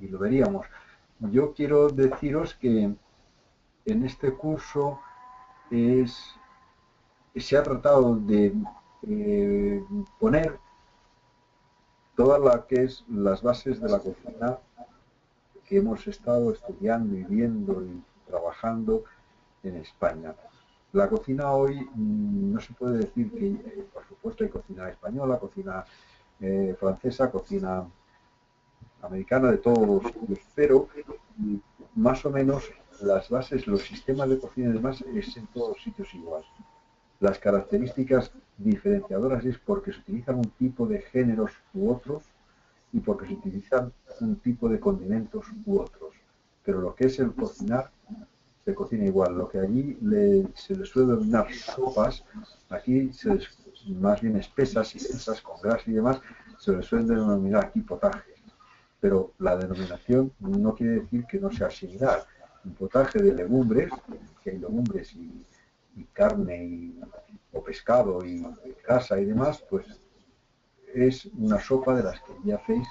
y lo veríamos. Yo quiero deciros que en este curso se ha tratado de poner todas las bases de la cocina que hemos estado estudiando y viendo y trabajando en España. La cocina hoy no se puede decir que, por supuesto, hay cocina española, cocina francesa, cocina americana, de todos los sitios, pero más o menos las bases, los sistemas de cocina y demás es en todos los sitios igual. Las características diferenciadoras es porque se utilizan un tipo de géneros u otros y porque se utilizan un tipo de condimentos u otros. Pero lo que es el cocinar, se cocina igual. Lo que allí se le suele denominar sopas, aquí más bien espesas y densas, con grasa y demás, se le suelen denominar aquí potajes. Pero la denominación no quiere decir que no sea similar. Un potaje de legumbres, que hay legumbres y carne o pescado y grasa y demás, pues es una sopa de las que ya hacéis,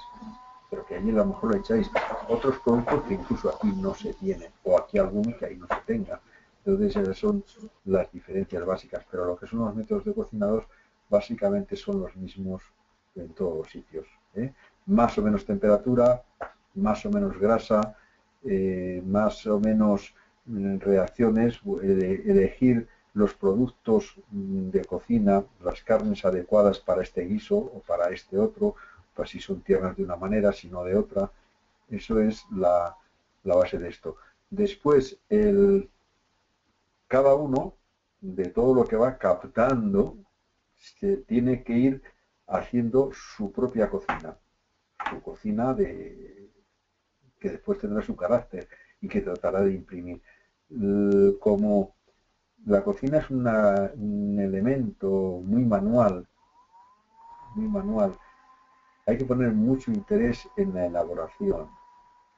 pero que allí a lo mejor le echáis otros productos que incluso aquí no se tienen, o aquí alguno que ahí no se tenga. Entonces esas son las diferencias básicas, pero lo que son los métodos de cocinados básicamente son los mismos en todos los sitios. Más o menos temperatura, más o menos grasa, más o menos reacciones, elegir los productos de cocina, las carnes adecuadas para este guiso o para este otro, pues si son tiernas de una manera, si no de otra. Eso es la base de esto. Después, cada uno de todo lo que va captando se tiene que ir haciendo su propia cocina. Su cocina que después tendrá su carácter y que tratará de imprimir. Como la cocina es un elemento muy manual, muy manual. Hay que poner mucho interés en la elaboración,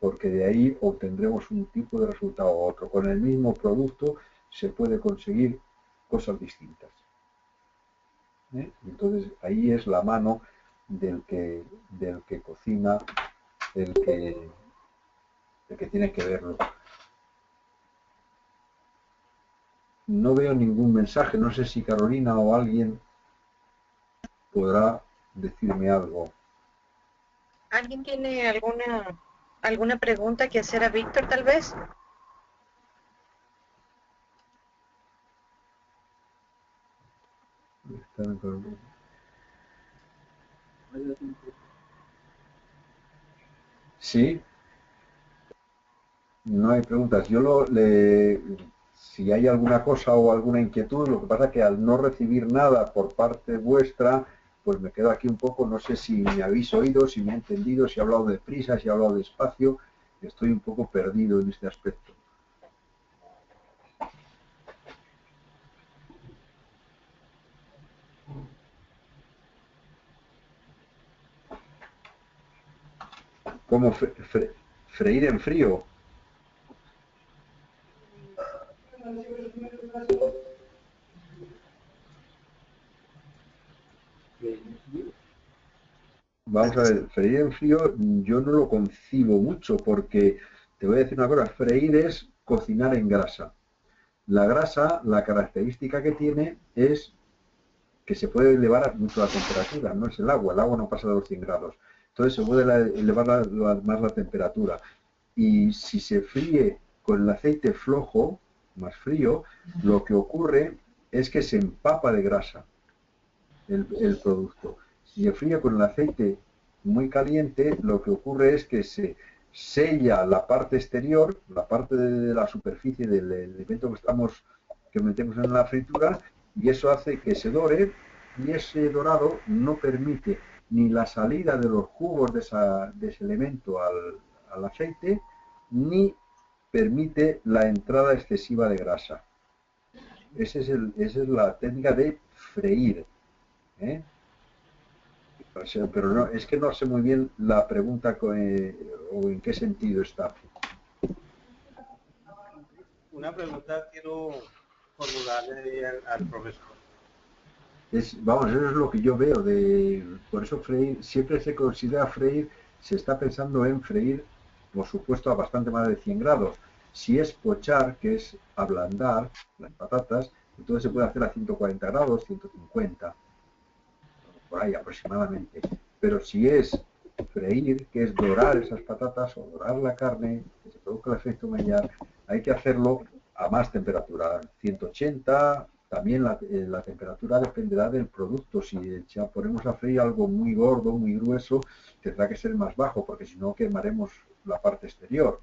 porque de ahí obtendremos un tipo de resultado u otro. Con el mismo producto se puede conseguir cosas distintas. Entonces ahí es la mano del que cocina, el que tiene que verlo. No veo ningún mensaje, no sé si Carolina o alguien podrá decirme algo. ¿Alguien tiene alguna pregunta que hacer a Víctor, tal vez? Sí, no hay preguntas. Si hay alguna cosa o alguna inquietud, lo que pasa es que al no recibir nada por parte vuestra, pues me quedo aquí un poco, no sé si me habéis oído, si me ha entendido, si he hablado deprisa, si he hablado despacio. Estoy un poco perdido en este aspecto. ¿Cómo freír en frío? Vamos a ver, freír en frío yo no lo concibo mucho porque te voy a decir una cosa, freír es cocinar en grasa. La grasa, la característica que tiene es que se puede elevar mucho la temperatura, no es el agua no pasa de los 100 grados. Entonces se puede elevar más la temperatura. Y si se fríe con el aceite flojo, más frío, lo que ocurre es que se empapa de grasa el producto. Si se fríe con el aceite muy caliente, lo que ocurre es que se sella la parte exterior, la parte de la superficie del elemento que metemos en la fritura, y eso hace que se dore, y ese dorado no permite ni la salida de los jugos de ese elemento al aceite, ni permite la entrada excesiva de grasa. Esa es la técnica de freír. ¿Eh? O sea, pero no, es que no sé muy bien la pregunta o en qué sentido está. Una pregunta quiero formularle al profesor. Vamos, eso es lo que yo veo por eso freír, siempre se considera freír, se está pensando en freír, por supuesto, a bastante más de 100 grados. Si es pochar, que es ablandar las patatas, entonces se puede hacer a 140 grados, 150, por ahí aproximadamente. Pero si es freír, que es dorar esas patatas o dorar la carne, que se produzca el efecto Maillard, hay que hacerlo a más temperatura, 180. También la temperatura dependerá del producto. Si ya ponemos a freír algo muy gordo, muy grueso, tendrá que ser más bajo, porque si no quemaremos la parte exterior.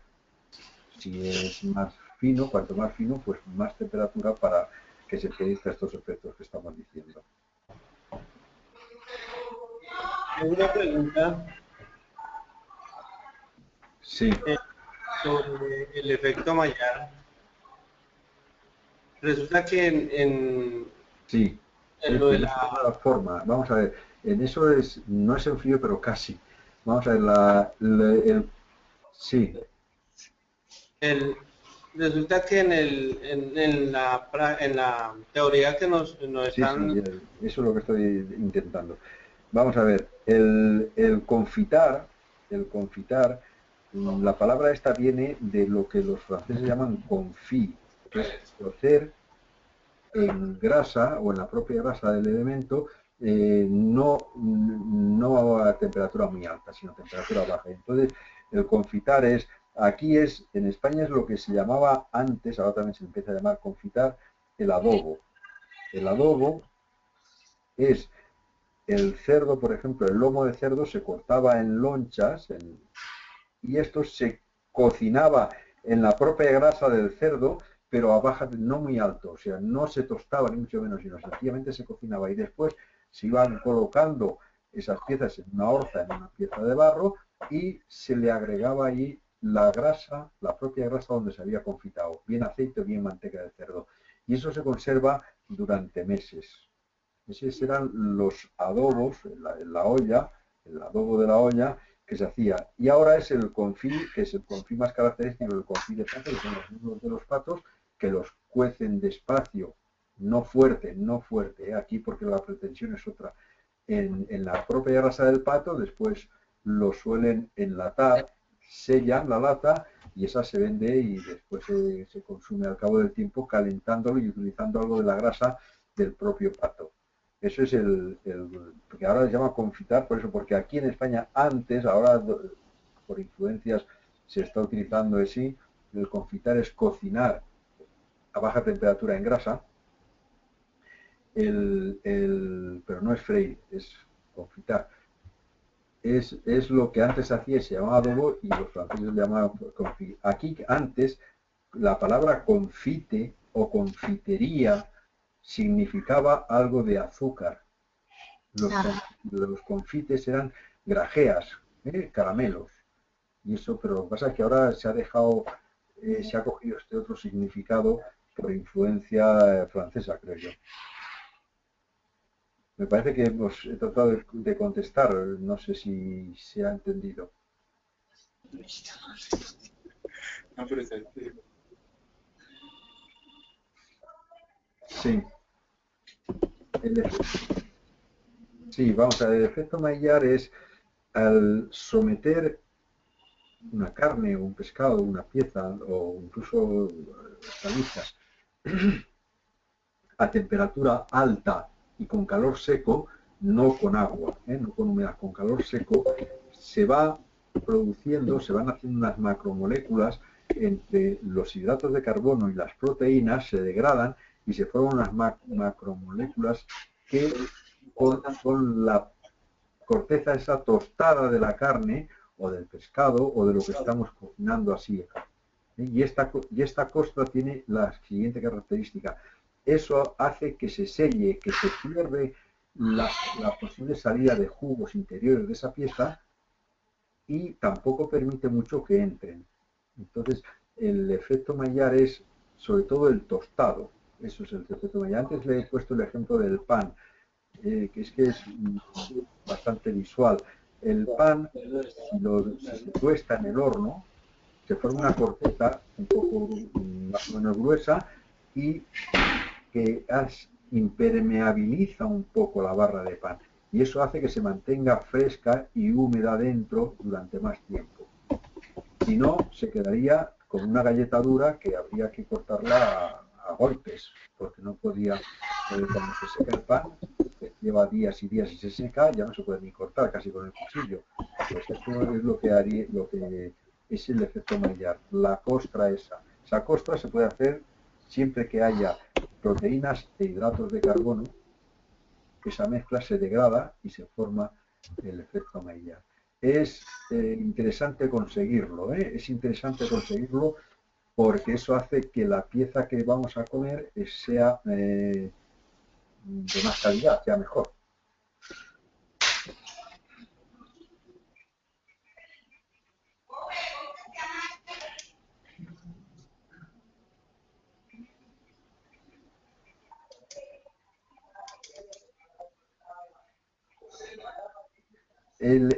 Si es más fino, cuanto más fino, pues más temperatura para que se produzcan estos efectos que estamos diciendo. Una pregunta Sí. Sobre el efecto Maillard. Resulta que Sí, en lo de esa es la forma. Vamos a ver, en eso no es en frío, pero casi. Vamos a ver, sí, resulta que en la teoría que nos sí, están... eso es lo que estoy intentando. Vamos a ver, el confitar, la palabra esta viene de lo que los franceses llaman confit, que es cocer en grasa o en la propia grasa del elemento, no a temperatura muy alta, sino a temperatura baja. Entonces, el confitar en España es lo que se llamaba antes, ahora también se empieza a llamar confitar, el adobo. El adobo es el cerdo, por ejemplo, el lomo de cerdo se cortaba en lonchas y esto se cocinaba en la propia grasa del cerdo, pero a baja, no muy alto, o sea, no se tostaba ni mucho menos, sino sencillamente se cocinaba y después se iban colocando esas piezas en una orza, en una pieza de barro, y se le agregaba ahí la grasa, la propia grasa donde se había confitado, bien aceite, bien manteca de cerdo. y eso se conserva durante meses. Esos eran los adobos en la olla, el adobo de la olla que se hacía. Y ahora es el confit, que es el confit más característico del confit de pato, que son los muslos de los patos, que los cuecen despacio, no fuerte, no fuerte, aquí porque la pretensión es otra. En la propia grasa del pato, después lo suelen enlatar, sellan la lata y esa se vende y después se consume al cabo del tiempo calentándolo y utilizando algo de la grasa del propio pato. Eso es que ahora se llama confitar, por eso, porque aquí en España antes, ahora por influencias se está utilizando así, el confitar es cocinar a baja temperatura en grasa, pero no es freír, es confitar. Es lo que antes hacía, se llamaba adobo y los franceses lo llamaban confit. Aquí antes la palabra confite o confitería significaba algo de azúcar. Los confites eran grajeas, caramelos. Y eso, pero lo que pasa es que ahora se ha dejado, se ha cogido este otro significado por influencia francesa, creo yo. Me parece que he tratado de contestar, no sé si se ha entendido. No, pero es el- Sí. Sí, vamos a ver, el efecto Maillard es al someter una carne o un pescado, una pieza o incluso hortalizas a temperatura alta y con calor seco, no con agua, no con humedad, con calor seco, se va produciendo, se van haciendo unas macromoléculas entre los hidratos de carbono y las proteínas, se degradan y se forman unas macromoléculas que con la corteza esa tostada de la carne o del pescado o de lo que estamos cocinando así. Y esta costra tiene la siguiente característica. Eso hace que se selle, que se pierde la posible salida de jugos interiores de esa pieza y tampoco permite mucho que entren. Entonces, el efecto Maillard es sobre todo el tostado. Eso es el efecto Maillard. Antes le he puesto el ejemplo del pan, que es bastante visual. El pan, si se tuesta en el horno, se forma una corteza un poco más o menos gruesa y que impermeabiliza un poco la barra de pan. Y eso hace que se mantenga fresca y húmeda dentro durante más tiempo. Si no, se quedaría con una galleta dura que habría que cortarla a golpes, porque no podía, cuando se seca el pan, que lleva días y días y se seca, ya no se puede ni cortar casi con el cuchillo. Pues esto es lo que haría, lo que es el efecto Maillard, la costra esa. Esa costra se puede hacer siempre que haya proteínas e hidratos de carbono, esa mezcla se degrada y se forma el efecto Maillard. Es interesante conseguirlo, es interesante conseguirlo porque eso hace que la pieza que vamos a comer sea de más calidad, sea mejor.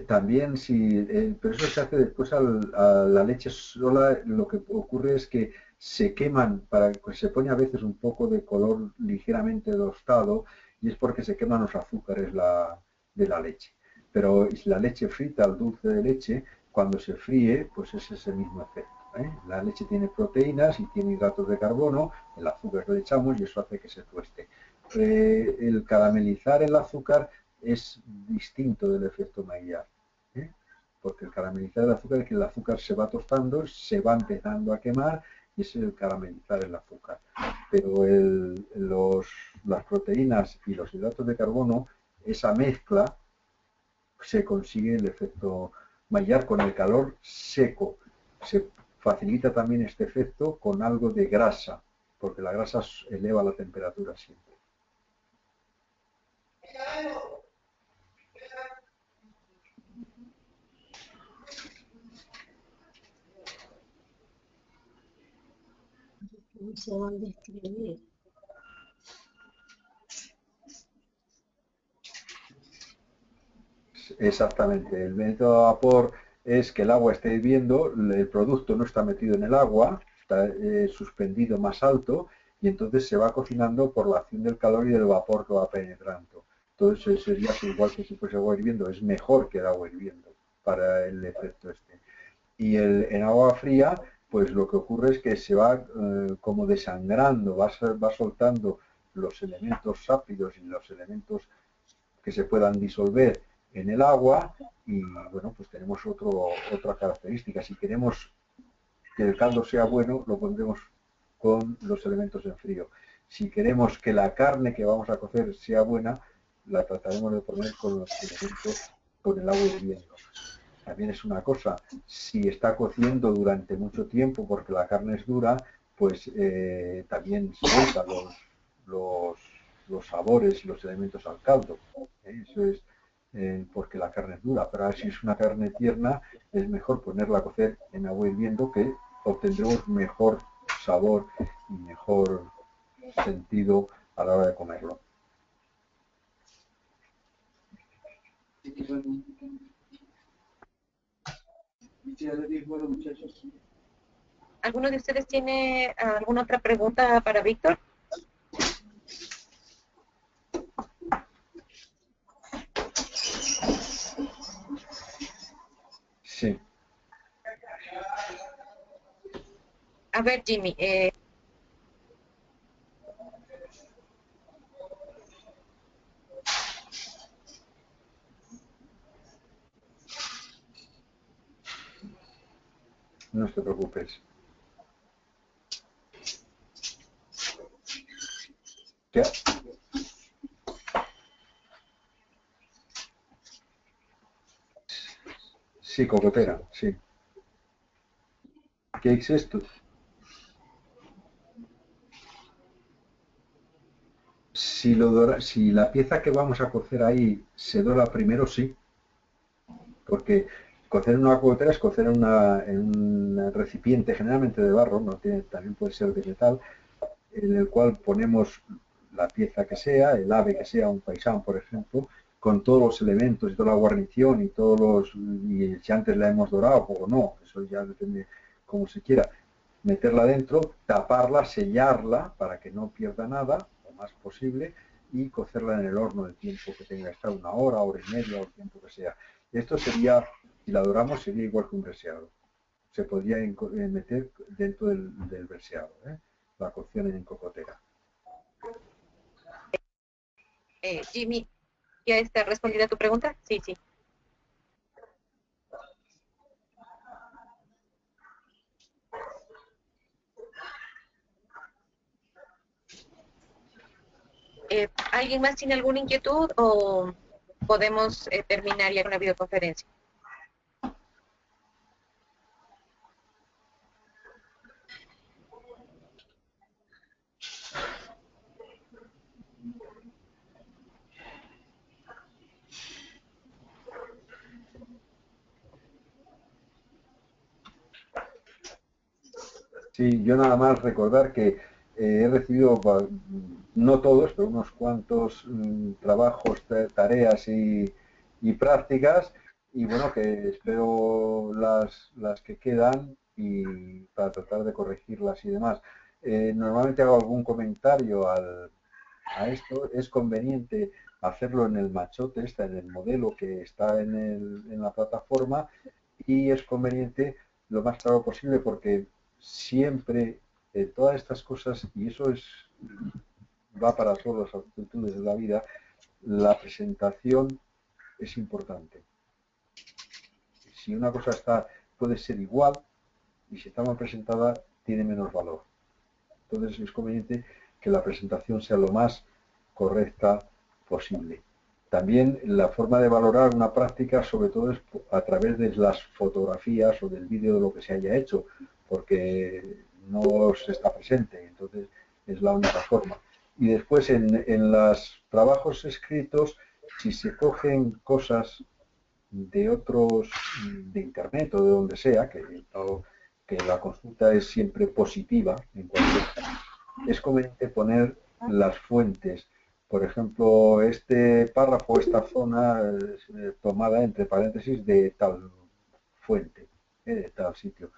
También, si, pero eso se hace después a la leche sola, lo que ocurre es que se queman, se pone a veces un poco de color ligeramente tostado y es porque se queman los azúcares de la leche. Pero la leche frita, el dulce de leche, cuando se fríe, pues es ese mismo efecto. La leche tiene proteínas y tiene hidratos de carbono, el azúcar que le echamos y eso hace que se tueste. El caramelizar el azúcar es distinto del efecto Maillard, porque el caramelizar el azúcar es que el azúcar se va tostando, se va empezando a quemar y es el caramelizar el azúcar. Pero las proteínas y los hidratos de carbono, esa mezcla, se consigue el efecto Maillard con el calor seco. Se facilita también este efecto con algo de grasa, porque la grasa eleva la temperatura siempre. No sé dónde escribir. Exactamente. El método de vapor es que el agua esté hirviendo, el producto no está metido en el agua, está suspendido más alto y entonces se va cocinando por la acción del calor y del vapor que va penetrando. Entonces sería igual que si fuese agua hirviendo, es mejor que el agua hirviendo para el efecto este. Y en agua fría, pues lo que ocurre es que se va como desangrando, va soltando los elementos sápidos y los elementos que se puedan disolver en el agua y bueno, pues tenemos otra característica. Si queremos que el caldo sea bueno, lo pondremos con los elementos en frío. Si queremos que la carne que vamos a cocer sea buena, la trataremos de poner con los elementos, con el agua hirviendo. También es una cosa, si está cociendo durante mucho tiempo porque la carne es dura, pues también suelta los sabores y los elementos al caldo. Eso es porque la carne es dura, pero si es una carne tierna, es mejor ponerla a cocer en agua hirviendo, que obtendremos mejor sabor y mejor sentido a la hora de comerlo. ¿Alguno de ustedes tiene alguna otra pregunta para Víctor? Sí. A ver, Jimmy, No te preocupes. ¿Qué? Sí, cocotera, sí. ¿Qué es esto? Si la pieza que vamos a cocer ahí se dora primero, sí. Porque cocer en una cocotera es cocer en un recipiente, generalmente de barro, no tiene, también puede ser de metal, en el cual ponemos la pieza que sea, el ave que sea, un paisán, por ejemplo, con todos los elementos y toda la guarnición y y si antes la hemos dorado o no, eso ya depende como se quiera, meterla dentro, taparla, sellarla para que no pierda nada, lo más posible, y cocerla en el horno el tiempo que tenga que estar, una hora, hora y media, o el tiempo que sea. Esto sería, si la doramos, sería igual que un bresciado. Se podría meter dentro del bresciado, la cocción en cocotera. Jimmy, ¿ya está respondida tu pregunta? Sí, sí. ¿Alguien más tiene alguna inquietud o podemos terminar ya con la videoconferencia? Sí, yo nada más recordar que he recibido, no todos, pero unos cuantos trabajos, tareas y prácticas, y bueno, que espero las que quedan y para tratar de corregirlas y demás. Normalmente hago algún comentario a esto. Es conveniente hacerlo en el machote, en el modelo que está en la plataforma, y es conveniente lo más claro posible porque siempre todas estas cosas, y eso va para todas las actitudes de la vida, la presentación es importante. Si una cosa puede ser igual, y si está mal presentada, tiene menos valor. Entonces es conveniente que la presentación sea lo más correcta posible. También la forma de valorar una práctica, sobre todo, es a través de las fotografías o del vídeo de lo que se haya hecho, porque no se está presente, entonces es la única forma. Y después en los trabajos escritos, si se cogen cosas de otros, de internet o de donde sea, que la consulta es siempre positiva, en cualquier caso, es conveniente poner las fuentes, por ejemplo, este párrafo, esta zona tomada entre paréntesis de tal fuente, de tal sitio.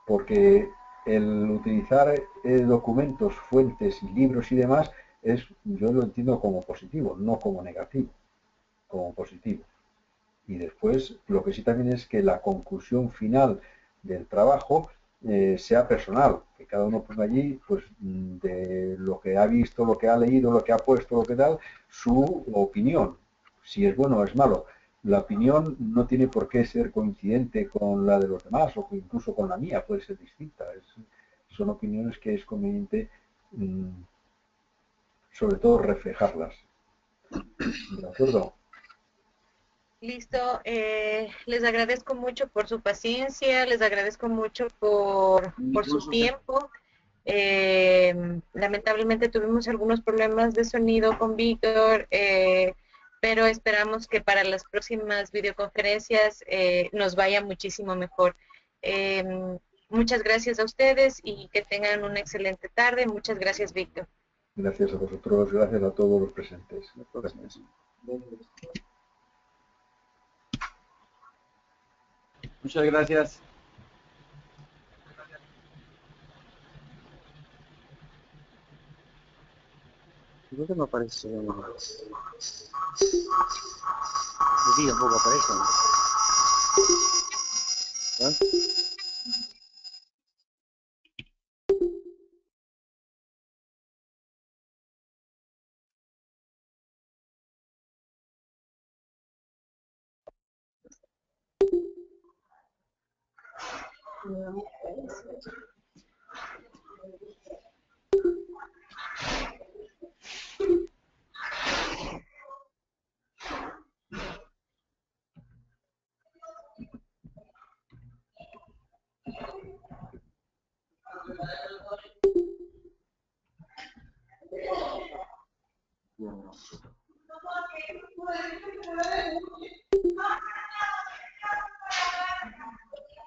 Porque el utilizar documentos, fuentes y libros y demás, yo lo entiendo como positivo, no como negativo, como positivo. Y después, lo que sí también es que la conclusión final del trabajo sea personal, que cada uno ponga allí, pues, de lo que ha visto, lo que ha leído, lo que ha puesto, lo que tal, su opinión, si es bueno o es malo. La opinión no tiene por qué ser coincidente con la de los demás o incluso con la mía, puede ser distinta. Son opiniones que es conveniente, sobre todo, reflejarlas. ¿De acuerdo? Listo, les agradezco mucho por su paciencia, les agradezco mucho por su tiempo. Lamentablemente tuvimos algunos problemas de sonido con Víctor, pero esperamos que para las próximas videoconferencias nos vaya muchísimo mejor. Muchas gracias a ustedes y que tengan una excelente tarde. Muchas gracias, Víctor. Gracias a vosotros, gracias a todos los presentes. Gracias. Muchas gracias. Creo que no aparece. El día poco aparece. ¿Ah? No.